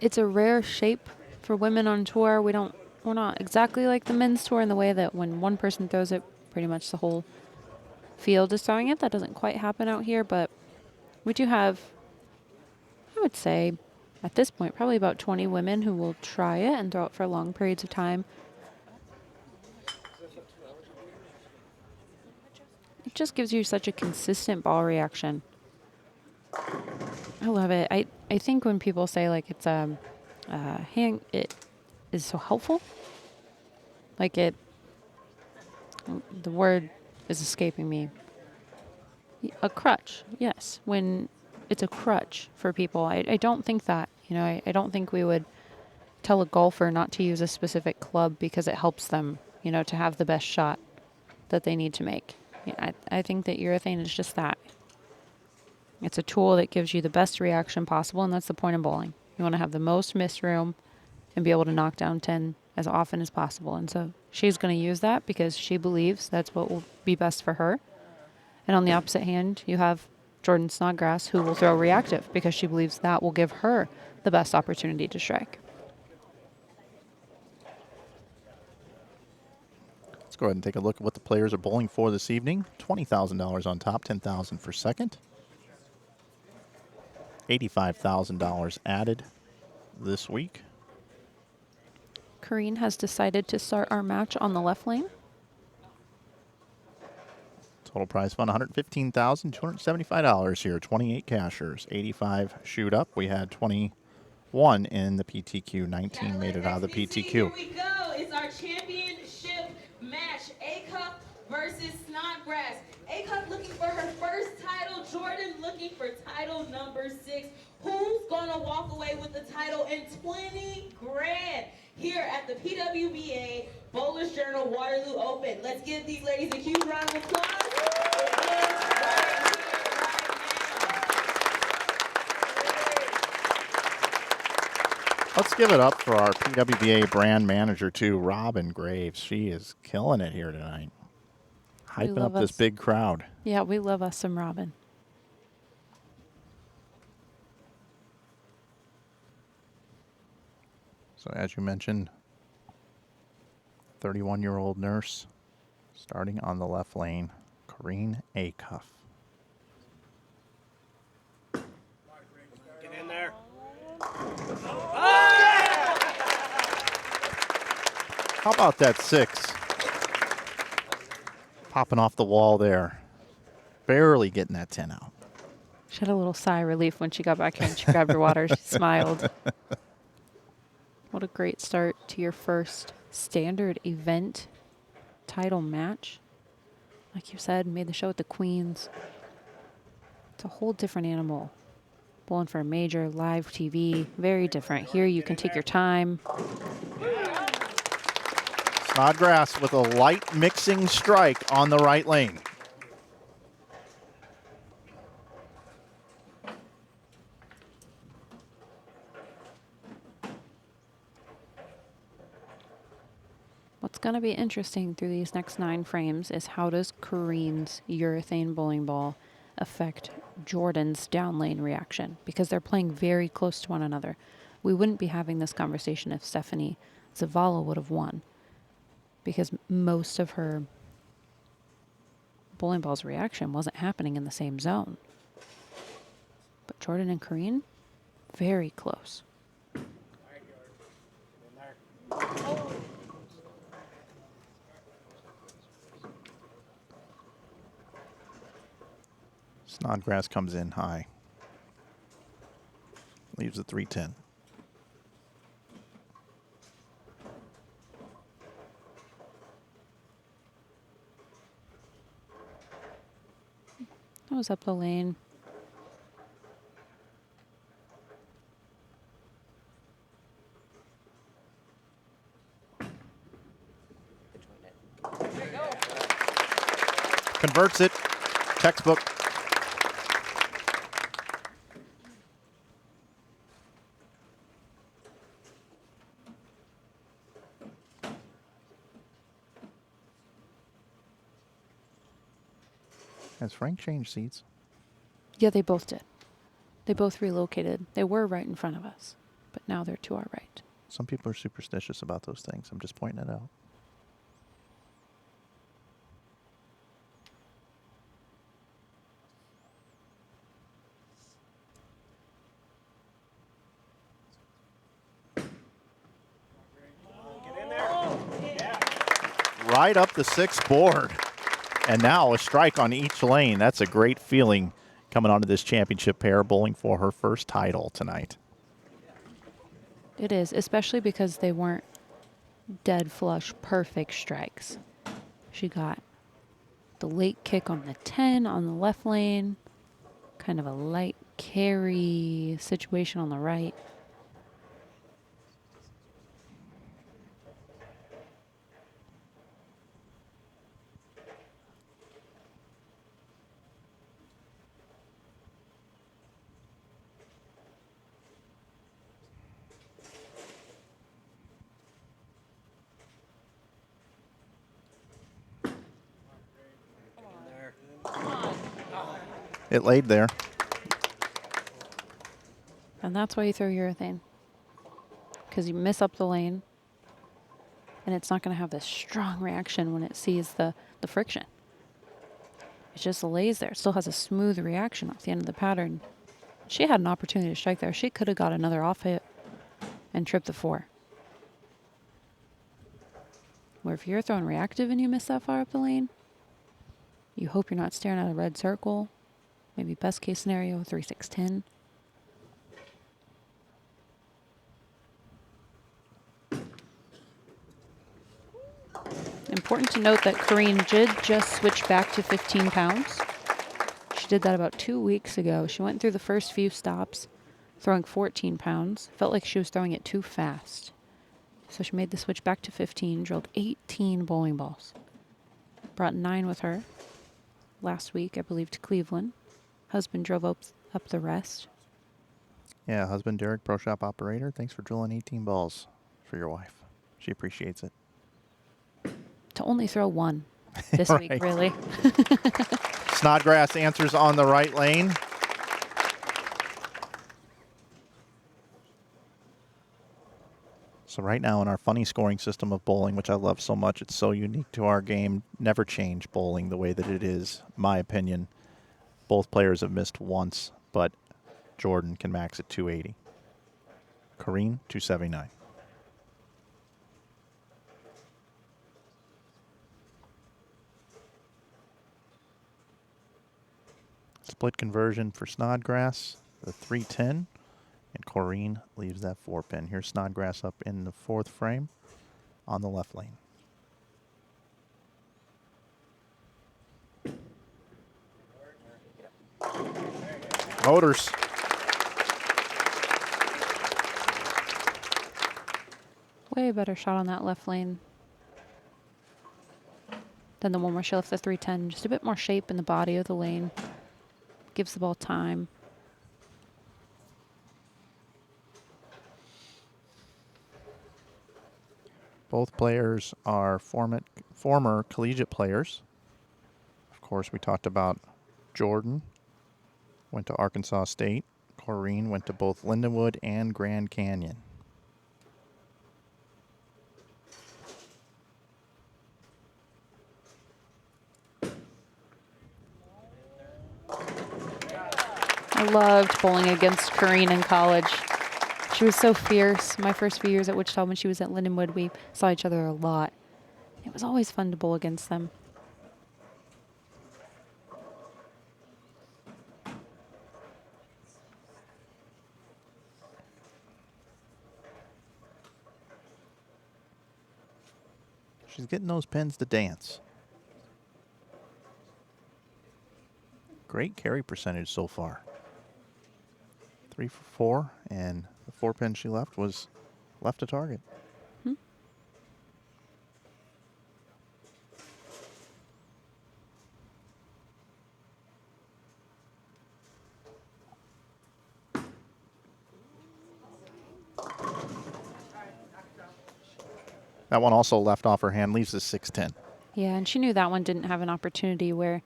It's a rare shape for women on tour. We're not exactly like the men's tour in the way that when one person throws it, pretty much the whole field is throwing it. That doesn't quite happen out here, but we do have, I would say, at this point, probably about 20 women who will try it and throw it for long periods of time. It just gives you such a consistent ball reaction. I love it. I think when people say like it's hand, it is so helpful. Like the word is escaping me. A crutch, yes. When it's a crutch for people, I don't think that. I don't think we would tell a golfer not to use a specific club because it helps them, to have the best shot that they need to make. I think that urethane is just that. It's a tool that gives you the best reaction possible, and that's the point of bowling. You want to have the most miss room and be able to knock down 10 as often as possible. And so she's going to use that because she believes that's what will be best for her. And on the opposite hand, you have Jordan Snodgrass, who will throw reactive because she believes that will give her the best opportunity to strike. Let's go ahead and take a look at what the players are bowling for this evening. $20,000 on top, $10,000 for second. $85,000 added this week. Kareen has decided to start our match on the left lane. Total prize fund $115,275 here. 28 cashers, 85 shoot up. We had 21 in the PTQ. 19 made it out of the PTQ. Here we go. It's our championship match. A-Cup versus Snodgrass. A-Cup looking for her first title. Jordan looking for title number 6. Who's gonna walk away with the title and 20 grand here at the PWBA Bowlers Journal Waterloo Open? Let's give these ladies a huge round of applause. Let's give it up for our PWBA brand manager, too, Robin Graves. She is killing it here tonight. Hyping up this big crowd. Yeah, we love us some Robin. So as you mentioned, 31-year-old nurse starting on the left lane, Kareen Acuff. Get in there. How about that 6? Popping off the wall there. Barely getting that 10 out. She had a little sigh of relief when she got back here and she grabbed her water. She smiled. What a great start to your first standard event title match. Like you said, made the show with the Queens. It's a whole different animal. Bowling for a major, live TV, very different. Here you can take your time. Snodgrass with a light mixing strike on the right lane. What's going to be interesting through these next 9 frames is how does Kareen's urethane bowling ball affect Jordan's down lane reaction, because they're playing very close to one another. We wouldn't be having this conversation if Stephanie Zavala would have won, because most of her bowling ball's reaction wasn't happening in the same zone. But Jordan and Kareen, very close. Snodgrass comes in high. Leaves at 310. That was up the lane. Converts it. Textbook. Has Frank changed seats? Yeah, they both did. They both relocated. They were right in front of us, but now they're to our right. Some people are superstitious about those things. I'm just pointing it out. Right up the 6th board. And now a strike on each lane. That's a great feeling coming onto this championship pair, bowling for her first title tonight. It is, especially because they weren't dead flush, perfect strikes. She got the late kick on the 10 on the left lane, kind of a light carry situation on the right. It laid there. And that's why you throw urethane. Because you miss up the lane, and it's not going to have this strong reaction when it sees the friction. It just lays there. It still has a smooth reaction off the end of the pattern. She had an opportunity to strike there. She could have got another off hit and tripped the 4. Where if you're throwing reactive and you miss that far up the lane, you hope you're not staring at a red circle. Maybe best case scenario, 3-6-10. Important to note that Corrine did just switch back to 15 pounds. She did that about 2 weeks ago. She went through the first few stops throwing 14 pounds. Felt like she was throwing it too fast. So she made the switch back to 15, drilled 18 bowling balls. Brought 9 with her last week, I believe, to Cleveland. Husband drove up the rest. Yeah, husband Derek, pro shop operator. Thanks for drilling 18 balls for your wife. She appreciates it. To only throw 1 this Right. week, really. Snodgrass answers on the right lane. So right now in our funny scoring system of bowling, which I love so much, it's so unique to our game, never change bowling the way that it is, my opinion. Both players have missed once, but Jordan can max at 280. Corrine, 279. Split conversion for Snodgrass, the 310, and Corrine leaves that 4-pin. Here's Snodgrass up in the 4th frame on the left lane. Motors. Way better shot on that left lane than the one where she left the 310. Just a bit more shape in the body of the lane. Gives the ball time. Both players are former collegiate players. Of course, we talked about Jordan. Went to Arkansas State. Corrine went to both Lindenwood and Grand Canyon. I loved bowling against Corrine in college. She was so fierce. My first few years at Wichita when she was at Lindenwood, we saw each other a lot. It was always fun to bowl against them. She's getting those pins to dance. Great carry percentage so far. 3 for 4, and the 4-pin she left was left to target. That one also left off her hand, leaves the 6-10. Yeah, and she knew that one didn't have an opportunity where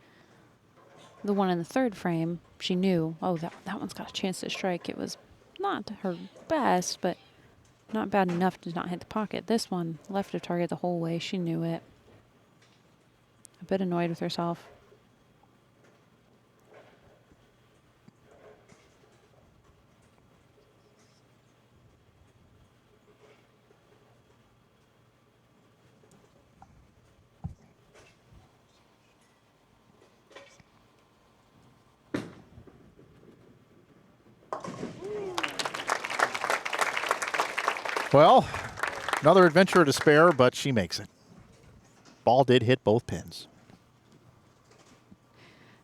The one in the third frame, she knew, oh, that one's got a chance to strike. It was not her best, but not bad enough to not hit the pocket. This one left of target the whole way. She knew it. A bit annoyed with herself. Well, another adventure to spare, but she makes it. Ball did hit both pins.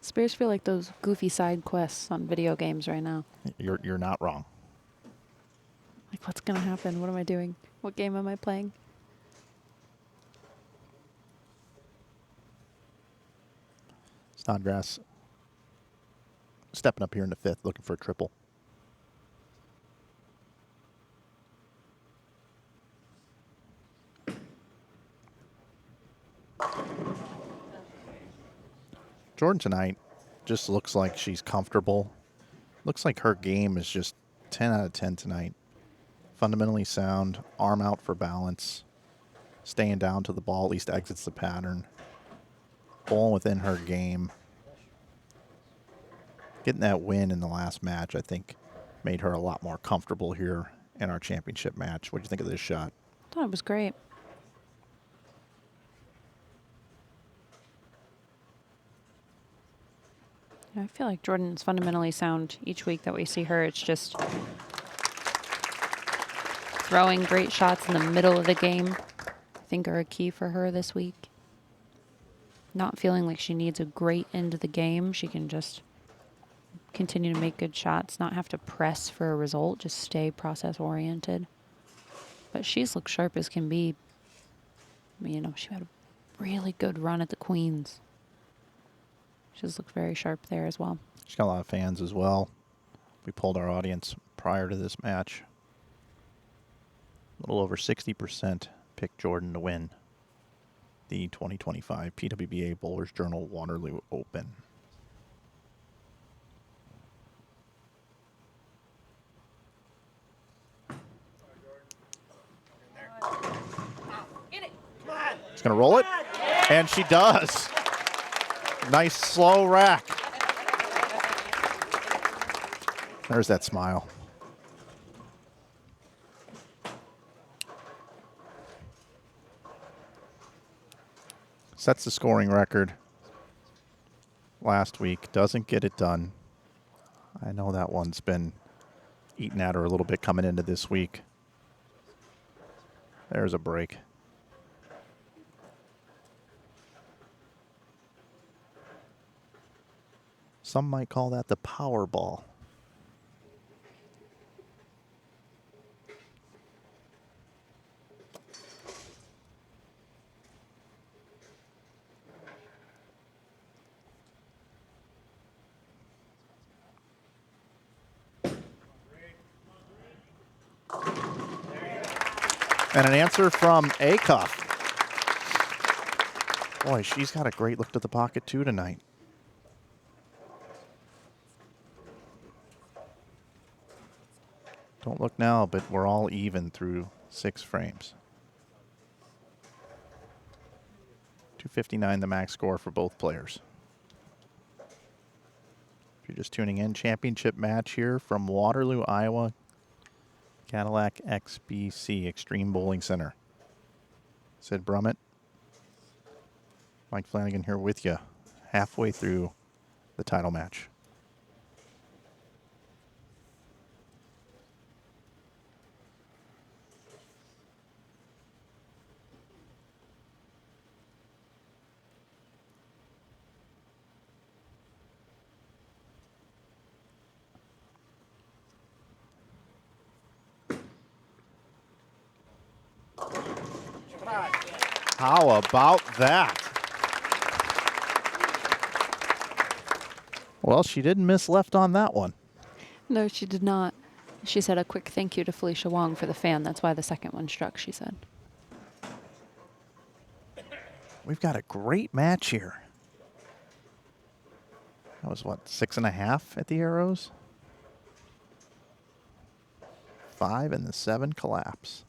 Spears feel like those goofy side quests on video games right now. You're not wrong. Like, what's going to happen? What am I doing? What game am I playing? Snodgrass stepping up here in the fifth, looking for a triple. Jordan tonight just looks like she's comfortable. Looks like her game is just 10 out of 10 tonight. Fundamentally sound, arm out for balance, staying down to the ball, at least exits the pattern. Ball within her game. Getting that win in the last match, I think, made her a lot more comfortable here in our championship match. What do you think of this shot? I thought it was great. I feel like Jordan's fundamentally sound each week that we see her. It's just throwing great shots in the middle of the game, I think, are a key for her this week. Not feeling like she needs a great end of the game. She can just continue to make good shots, not have to press for a result, just stay process-oriented. But she's looked sharp as can be. You know, she had a really good run at the Queens. She's looked very sharp there as well. She's got a lot of fans as well. We polled our audience prior to this match. A little over 60% picked Jordan to win the 2025 PWBA Bowlers Journal Waterloo Open. She's going to roll it, and she does. Nice slow rack. There's that smile. Sets the scoring record last week. Doesn't get it done. I know that one's been eating at her a little bit coming into this week. There's a break. Some might call that the power ball. And an answer from Acuff. Boy, she's got a great look to the pocket too tonight. Don't look now, but we're all even through 6 frames. 259 the max score for both players. If you're just tuning in, championship match here from Waterloo, Iowa, Cadillac XBC Extreme Bowling Center. Sid Brummett, Mike Flanagan here with you, halfway through the title match. How about that? Well, she didn't miss left on that one. No, she did not. She said a quick thank you to Felicia Wong for the fan. That's why the second one struck, she said. We've got a great match here. That was what, 6.5 at the arrows? 5 and the 7 collapse.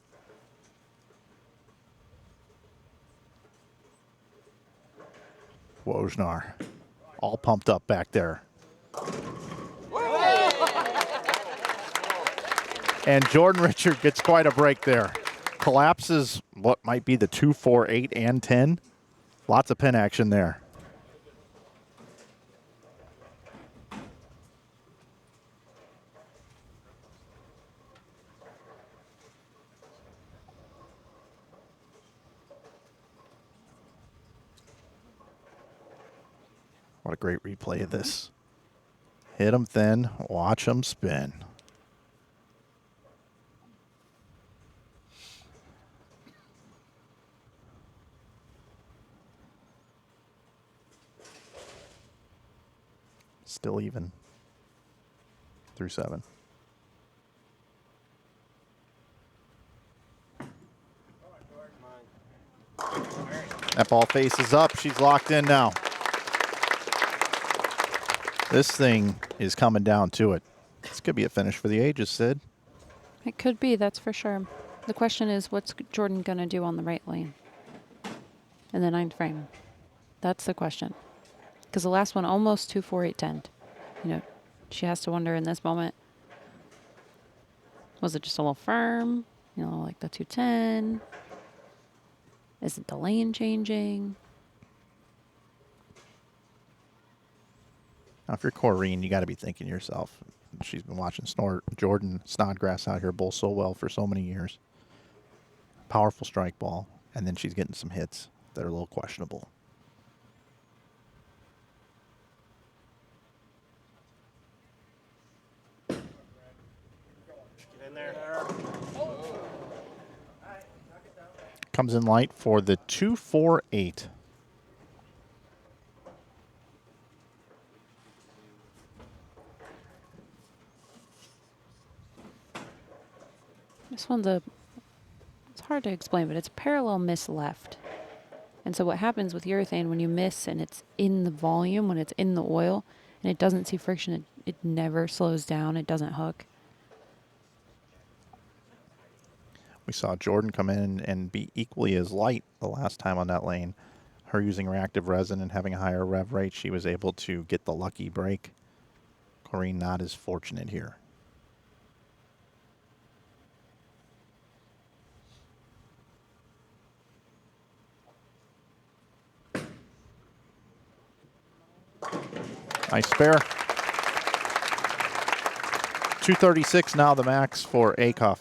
Wojnar, all pumped up back there. And Jordan Richard gets quite a break there. Collapses what might be the 2, 4, 8, and 10. Lots of pin action there. What a great replay of this. Hit them thin, watch them spin. Still even through 7. That ball faces up. She's locked in now. This thing is coming down to it. This could be a finish for the ages, Sid. It could be, that's for sure. The question is, what's Jordan going to do on the right lane in the 9th frame? That's the question. Because the last one almost 2, 4, 8, 10. You know, she has to wonder in this moment, was it just a little firm? You know, like the 210? Is it the lane changing? Now, if you're Corrine, you got to be thinking to yourself, she's been watching Jordan Snodgrass out here bowl so well for so many years. Powerful strike ball, and then she's getting some hits that are a little questionable. Get in there. Comes in light for the 2, 4, 8. This one's it's hard to explain, but it's a parallel miss left. And so what happens with urethane when you miss and it's in the volume, when it's in the oil, and it doesn't see friction, it never slows down, it doesn't hook. We saw Jordan come in and be equally as light the last time on that lane. Her using reactive resin and having a higher rev rate, she was able to get the lucky break. Corrine not as fortunate here. Nice spare. 236 now the max for Acuff.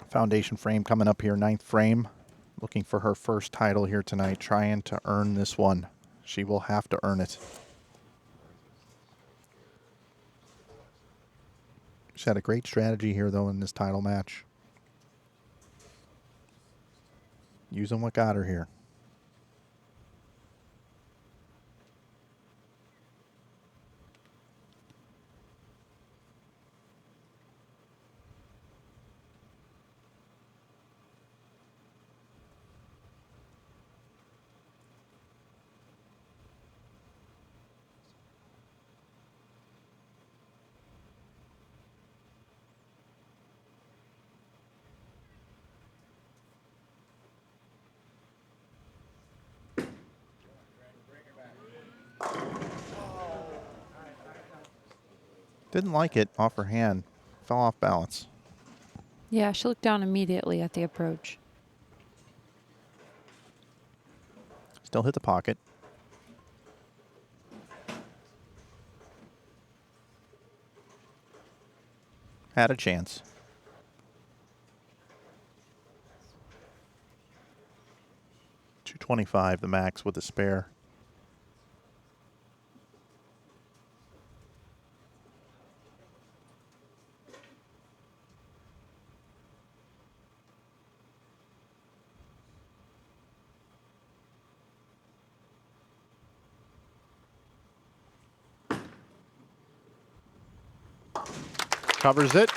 Foundation frame coming up here, 9th frame. Looking for her first title here tonight, trying to earn this one. She will have to earn it. She's had a great strategy here, though, in this title match. Using what got her here. Didn't like it off her hand. Fell off balance. Yeah, she looked down immediately at the approach. Still hit the pocket. Had a chance. $225 the max with a spare. Covers it.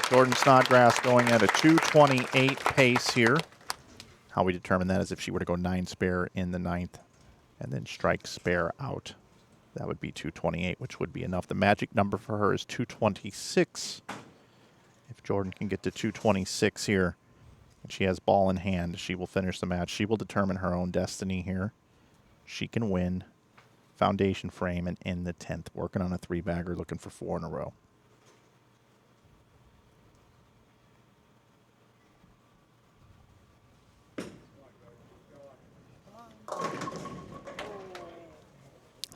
Jordan Snodgrass going at a 2:28 pace here. How we determine that is if she were to go 9 spare in the 9th. and then strike spare out. That would be 228, which would be enough. The magic number for her is 226. If Jordan can get to 226 here, and she has ball in hand, she will finish the match. She will determine her own destiny here. She can win foundation frame and in the 10th. Working on a 3-bagger, looking for 4 in a row.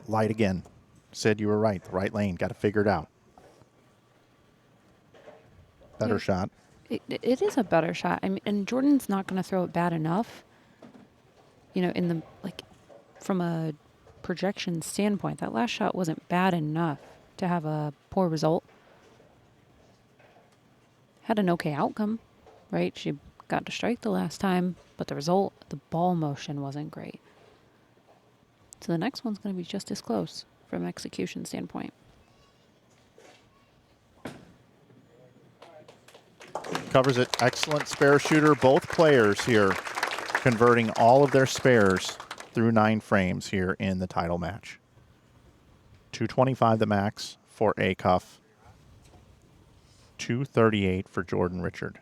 Light again. Said you were right. The right lane. Got to figure it out. Better shot. It is a better shot. I mean, and Jordan's not going to throw it bad enough. You know, in the from a projection standpoint, that last shot wasn't bad enough to have a poor result. Had an okay outcome, right? She got to strike the last time, but the result, the ball motion wasn't great. So the next one's going to be just as close from an execution standpoint. Covers it. Excellent spare shooter. Both players here converting all of their spares through 9 frames here in the title match. 225 the max for Acuff. 238 for Jordan Richard.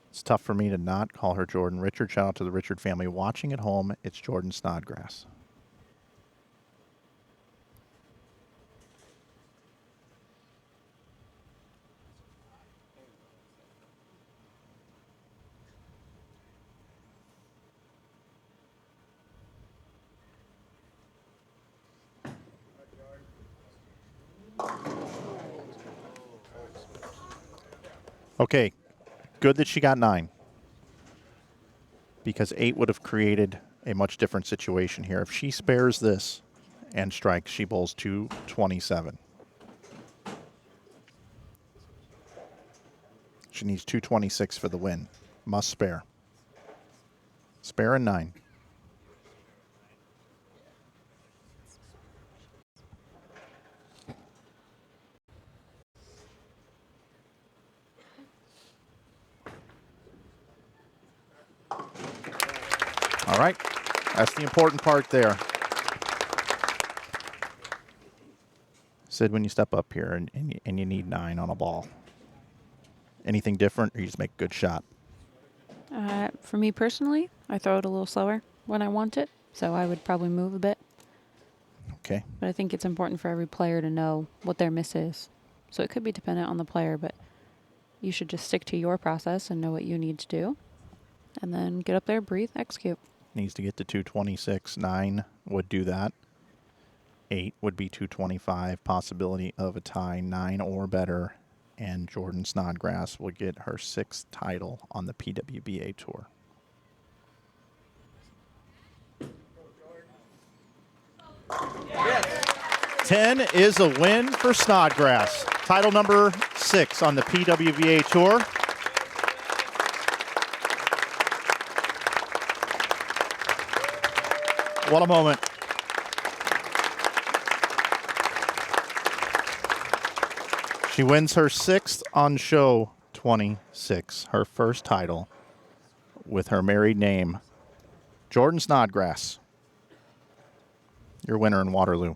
It's tough for me to not call her Jordan Richard. Shout out to the Richard family watching at home. It's Jordan Snodgrass. Okay, good that she got 9, because 8 would have created a much different situation here. If she spares this and strikes, she bowls 227. She needs 226 for the win. Must spare. Spare and 9. All right, that's the important part there. Sid, when you step up here and you need 9 on a ball, anything different, or you just make a good shot? For me personally, I throw it a little slower when I want it, so I would probably move a bit. Okay. But I think it's important for every player to know what their miss is. So it could be dependent on the player, but you should just stick to your process and know what you need to do, and then get up there, breathe, execute. Needs to get to 226. 9 would do that. 8 would be 225. Possibility of a tie, 9 or better. And Jordan Snodgrass will get her 6th title on the PWBA Tour. Yes. 10 is a win for Snodgrass. Title number 6 on the PWBA Tour. What a moment. She wins her 6th on show 26, her first title with her married name, Jordan Snodgrass. Your winner in Waterloo.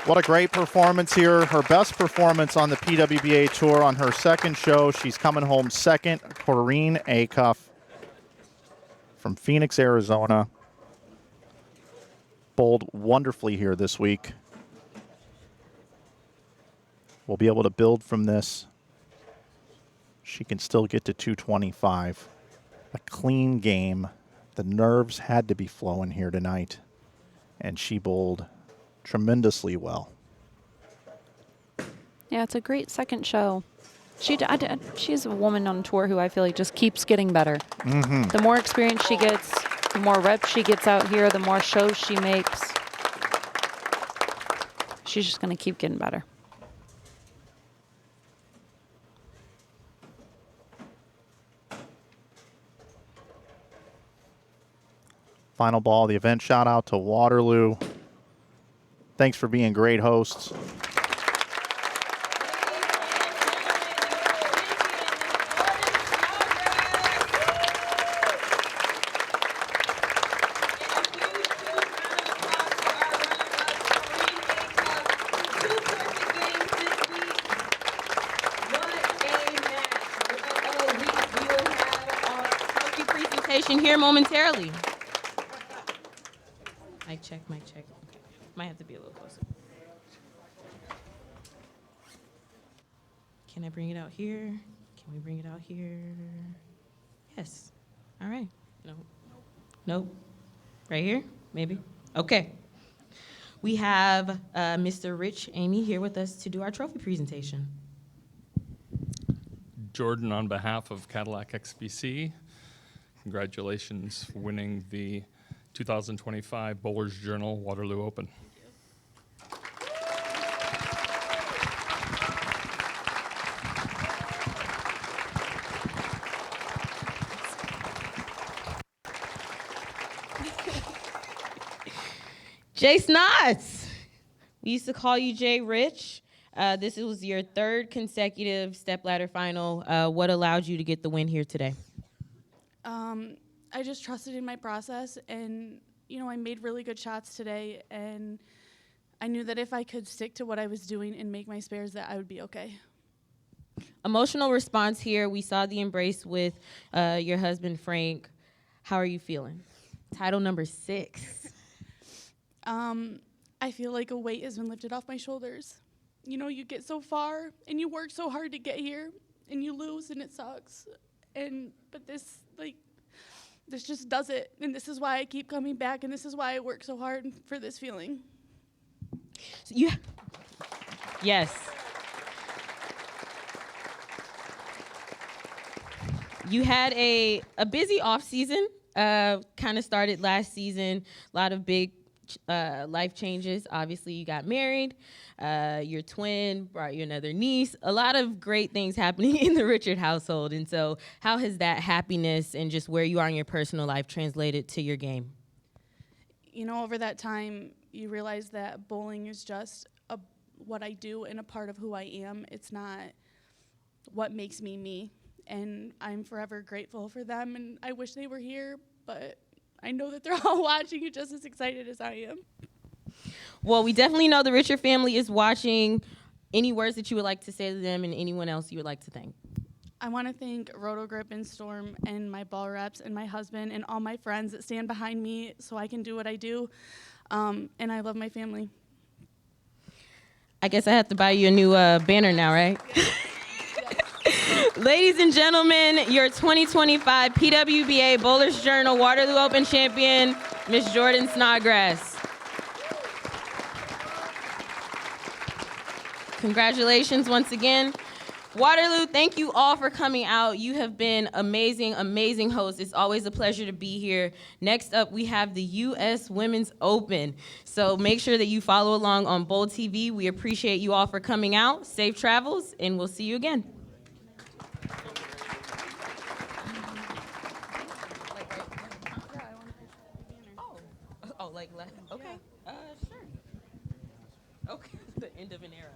What a great performance here. Her best performance on the PWBA Tour on her 2nd show. She's coming home 2nd. Corrine Acuff from Phoenix, Arizona. Bowled wonderfully here this week. We'll be able to build from this. She can still get to 225. A clean game. The nerves had to be flowing here tonight. And she bowled tremendously well. Yeah, it's a great 2nd show. She's a woman on tour who I feel like just keeps getting better. Mm-hmm. The more experience she gets, the more reps she gets out here, the more shows she makes. She's just going to keep getting better. Final ball, the event shout out to Waterloo. Thanks for being great hosts. Here momentarily. Mic check, mic check. Okay. Might have to be a little closer. Can I bring it out here? Can we bring it out here? Yes. All right. No. Nope. Right here? Maybe. Okay. We have Mr. Rich Amy here with us to do our trophy presentation. Jordan, on behalf of Cadillac XBC, congratulations for winning the 2025 Bowlers Journal Waterloo Open. Jay Snots. We used to call you Jay Rich. This was your third consecutive stepladder final. What allowed you to get the win here today? I just trusted in my process, and I made really good shots today, and I knew that if I could stick to what I was doing and make my spares, that I would be okay. Emotional response here. We saw the embrace with your husband, Frank. How are you feeling? Title number 6. I feel like a weight has been lifted off my shoulders. You get so far, and you work so hard to get here, and you lose, and it sucks. But this just does it, and this is why I keep coming back, and this is why I work so hard for this feeling. So yes. You had a busy off season. Kind of started last season. A lot of big life changes. Obviously, you got married. Your twin brought you another niece. A lot of great things happening in the Richard household. And so how has that happiness and just where you are in your personal life translated to your game? Over that time, you realize that bowling is just what I do and a part of who I am. It's not what makes me me. And I'm forever grateful for them, and I wish they were here, but I know that they're all watching and just as excited as I am. Well, we definitely know the Richard family is watching. Any words that you would like to say to them and anyone else you would like to thank? I want to thank Rotogrip and Storm and my ball reps and my husband and all my friends that stand behind me so I can do what I do. And I love my family. I guess I have to buy you a new banner now, right? Ladies and gentlemen, your 2025 PWBA Bowlers Journal Waterloo Open champion, Miss Jordan Snodgrass. Congratulations once again. Waterloo, thank you all for coming out. You have been amazing, amazing hosts. It's always a pleasure to be here. Next up, we have the U.S. Women's Open. So make sure that you follow along on Bowl TV. We appreciate you all for coming out. Safe travels, and we'll see you again. Okay. Sure. Okay. The end of an era.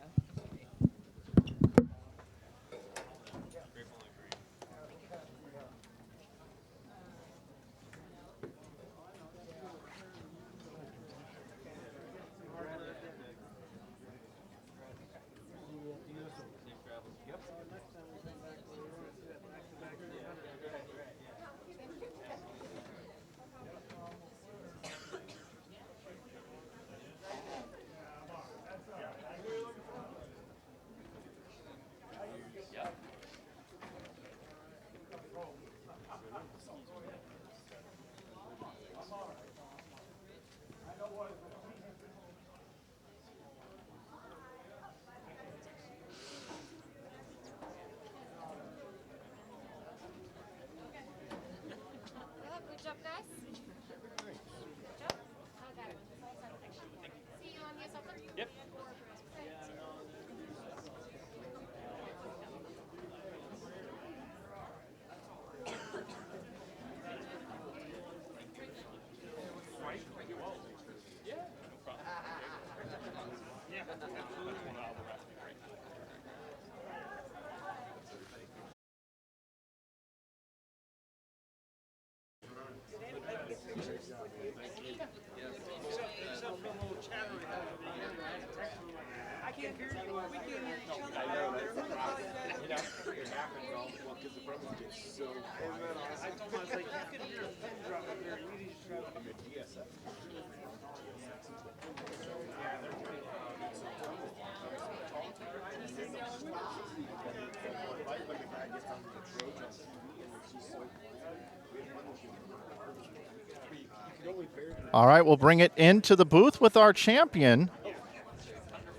All right, we'll bring it into the booth with our champion.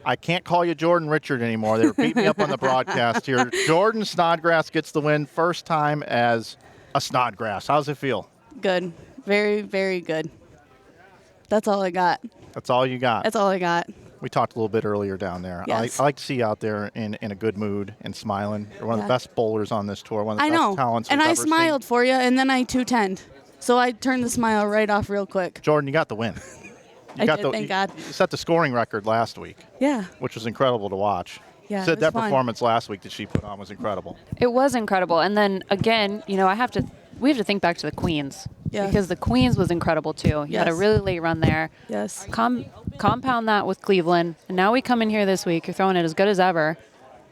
I can't call you Jordan Richard anymore. They were beating me up on the broadcast here. Jordan Snodgrass gets the win, first time as a Snodgrass. How's it feel? Good. Very, very good. That's all I got. That's all you got? That's all I got. We talked a little bit earlier down there. Yes. I like to see you out there in a good mood and smiling. You're one of the best bowlers on this tour, one of the I best know. talents And we've I ever smiled for you, and then I 210'd. So I turned the smile right off real quick. seen. Jordan, you got the win. I did, thank God. You set the scoring record last week. Yeah. Which was incredible to watch. Yeah, Said it was that fun. performance last week that she put on was incredible. It was incredible. And then again, we have to think back to the Queens. Yeah. Because the Queens was incredible too. You had a Yes. really late run there. Yes. Compound that with Cleveland. And now we come in here this week, you're throwing it as good as ever.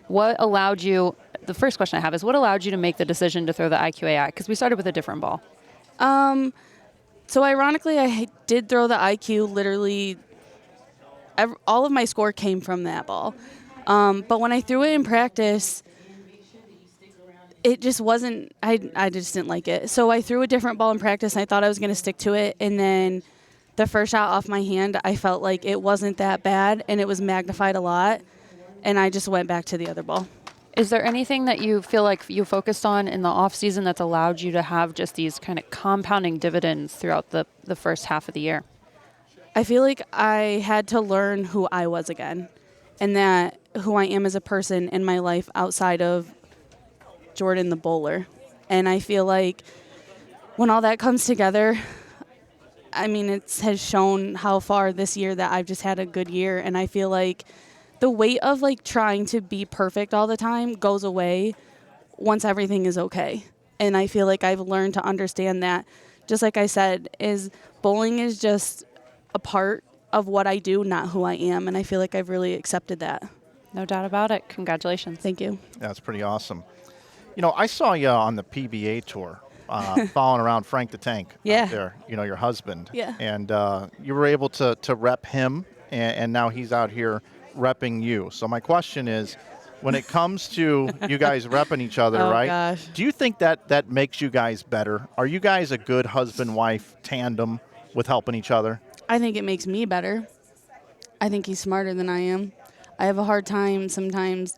What allowed you, the first question I have is, what allowed you to make the decision to throw the IQAI? Because we started with a different ball. So ironically, I did throw the IQ literally, all of my score came from that ball. But when I threw it in practice, it just wasn't, I just didn't like it. So I threw a different ball in practice, and I thought I was going to stick to it. And then the first shot off my hand, I felt like it wasn't that bad, and it was magnified a lot. And I just went back to the other ball. Is there anything that you feel like you focused on in the off season that's allowed you to have just these kind of compounding dividends throughout the first half of the year? I feel like I had to learn who I was again, and that who I am as a person in my life outside of Jordan the bowler. And I feel like when all that comes together, I mean, it has shown how far this year that I've just had a good year. And I feel like the weight of like trying to be perfect all the time goes away once everything is okay. And I feel like I've learned to understand that, just like I said, is bowling is just a part of what I do, not who I am. And I feel like I've really accepted that. No doubt about it. Congratulations. Thank you. That's pretty awesome. I saw you on the PBA tour, following around Frank the Tank out there, your husband. Yeah. And you were able to rep him, and now he's out here repping you. So my question is, when it comes to you guys repping each other, right? Gosh. Do you think that makes you guys better? Are you guys a good husband-wife tandem with helping each other? I think it makes me better. I think he's smarter than I am. I have a hard time sometimes.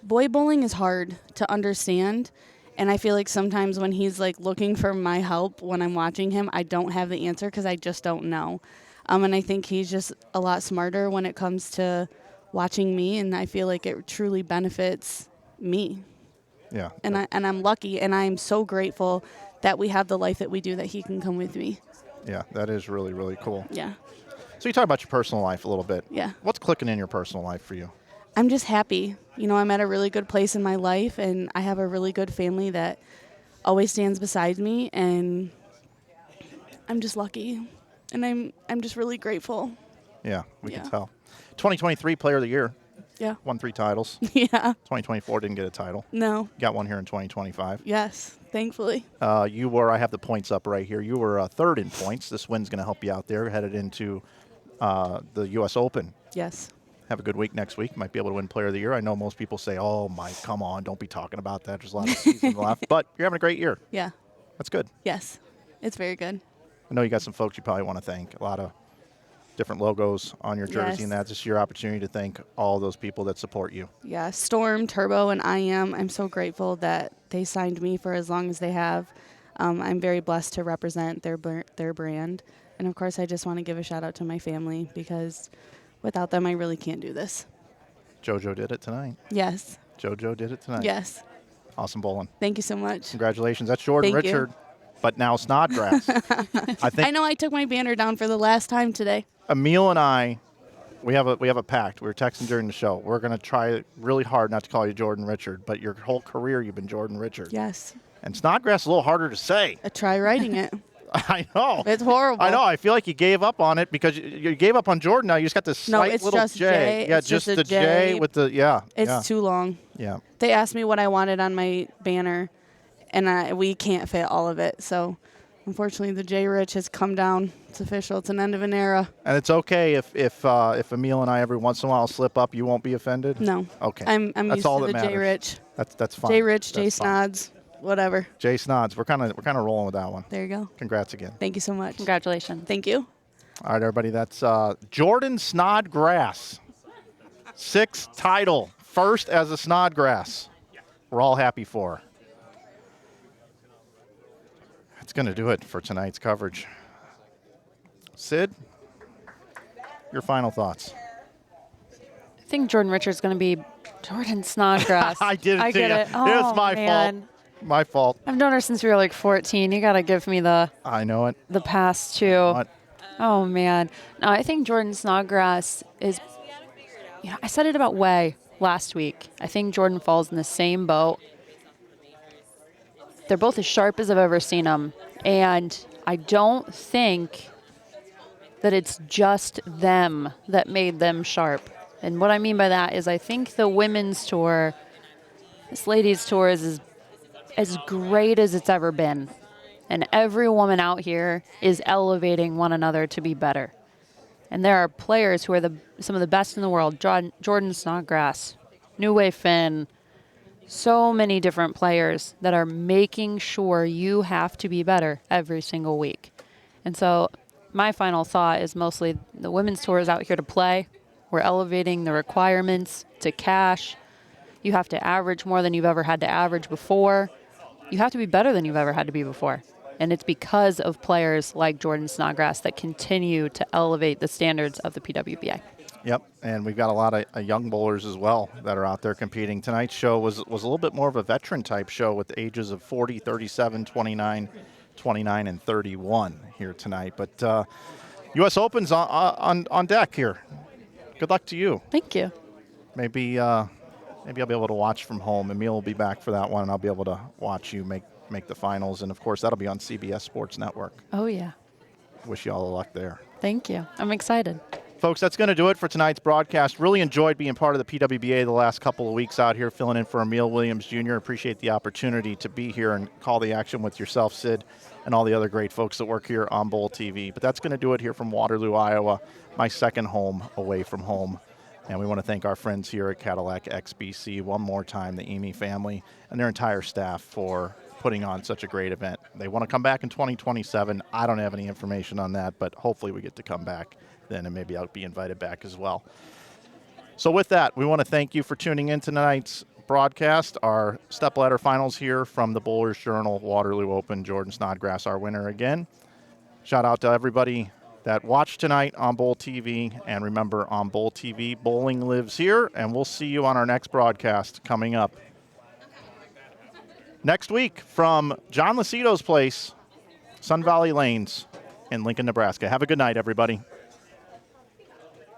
Boy bowling is hard to understand, and I feel like sometimes when he's like looking for my help when I'm watching him, I don't have the answer because I just don't know. And I think he's just a lot smarter when it comes to watching me, and I feel like it truly benefits me. Yeah. And I'm lucky, and I'm so grateful that we have the life that we do, that he can come with me. Yeah, that is really, really cool. Yeah. So you talk about your personal life a little bit. Yeah. What's clicking in your personal life for you? I'm just happy. I'm at a really good place in my life, and I have a really good family that always stands beside me, and I'm just lucky, and I'm just really grateful. Yeah, we can tell. 2023 Player of the Year. Yeah. Won 3 titles. Yeah. 2024 didn't get a title. No. Got one here in 2025. Yes, thankfully. You were, I have the points up right here. You were third in points. This win's going to help you out there, headed into the U.S. Open. Yes. Have a good week next week. Might be able to win Player of the Year. I know most people say, oh, Mike, come on, don't be talking about that. There's a lot of season left. But you're having a great year. Yeah. That's good. Yes. It's very good. I know you got some folks you probably want to thank. A lot of different logos on your jersey, Yes. and that's just your opportunity to thank all those people that support you. Yeah, Storm, Turbo, and I'm so grateful that they signed me for as long as they have. I'm very blessed to represent their brand. And, of course, I just want to give a shout-out to my family, because without them, I really can't do this. JoJo did it tonight. Yes. JoJo did it tonight. Yes. Awesome bowling. Thank you so much. Congratulations. That's Jordan Thank you. Richard, but now Snodgrass. I know I took my banner down for the last time today. Emil and I, we have a pact. We were texting during the show. We're going to try really hard not to call you Jordan Richard, but your whole career you've been Jordan Richard. Yes. And Snodgrass is a little harder to say. Try writing it. I know. It's horrible. I know. I feel like you gave up on it because you gave up on Jordan. Now you just got this No, slight it's little just J. J. Yeah, It's just just a the J with the It's too long. Yeah. They asked me what I wanted on my banner, and we can't fit all of it. So, unfortunately, the J Rich has come down. It's official. It's an end of an era. And it's okay if Emil and I every once in a while slip up, you won't be offended? No. Okay. I'm That's used all to that the matters. J Rich. That's fine. J Rich, J That's fine. Snods, whatever. J Snods. We're kind of rolling with that one. There you go. Congrats again. Thank you so much. Congratulations. Thank you. All right, everybody. That's Jordan Snodgrass. 6th title. First as a Snodgrass. We're all happy for her. That's going to do it for tonight's coverage. Sid, your final thoughts. I think Jordan Richards is going to be Jordan Snodgrass. I did it to get you. it. It was Oh, my man. fault. My fault. I've known her since we were like 14. You got to give me the I know it. the pass too. Oh man. No, I think Jordan Snodgrass is, I said it about Way last week. I think Jordan falls in the same boat. They're both as sharp as I've ever seen them. And I don't think that it's just them that made them sharp. And what I mean by that is I think the women's tour, this ladies' tour is as great as it's ever been. And every woman out here is elevating one another to be better. And there are players who are some of the best in the world. Jordan Snodgrass, New Way Finn, so many different players that are making sure you have to be better every single week. And so my final thought is mostly the women's tour is out here to play. We're elevating the requirements to cash. You have to average more than you've ever had to average before. You have to be better than you've ever had to be before. And it's because of players like Jordan Snodgrass that continue to elevate the standards of the PWBA. Yep, and we've got a lot of young bowlers as well that are out there competing. Tonight's show was a little bit more of a veteran-type show with the ages of 40, 37, 29, 29, and 31 here tonight. But U.S. Open's on deck here. Good luck to you. Thank you. Maybe I'll be able to watch from home. Emil will be back for that one, and I'll be able to watch you make the finals. And, of course, that'll be on CBS Sports Network. Oh, yeah. Wish you all the luck there. Thank you. I'm excited. Folks, that's going to do it for tonight's broadcast. Really enjoyed being part of the PWBA the last couple of weeks out here, filling in for Emil Williams Jr. Appreciate the opportunity to be here and call the action with yourself, Sid, and all the other great folks that work here on Bowl TV. But that's going to do it here from Waterloo, Iowa, my second home away from home. And we want to thank our friends here at Cadillac XBC one more time, the Amy family and their entire staff for putting on such a great event. They want to come back in 2027. I don't have any information on that, but hopefully we get to come back then, and maybe I'll be invited back as well. So with that, we want to thank you for tuning in tonight's broadcast. Our stepladder finals here from the Bowlers Journal Waterloo Open. Jordan Snodgrass, our winner again. Shout out to everybody that watched tonight on Bowl TV. And remember, on Bowl TV, bowling lives here, and we'll see you on our next broadcast coming up next week from John Lucido's place, Sun Valley Lanes in Lincoln, Nebraska. Have a good night, everybody.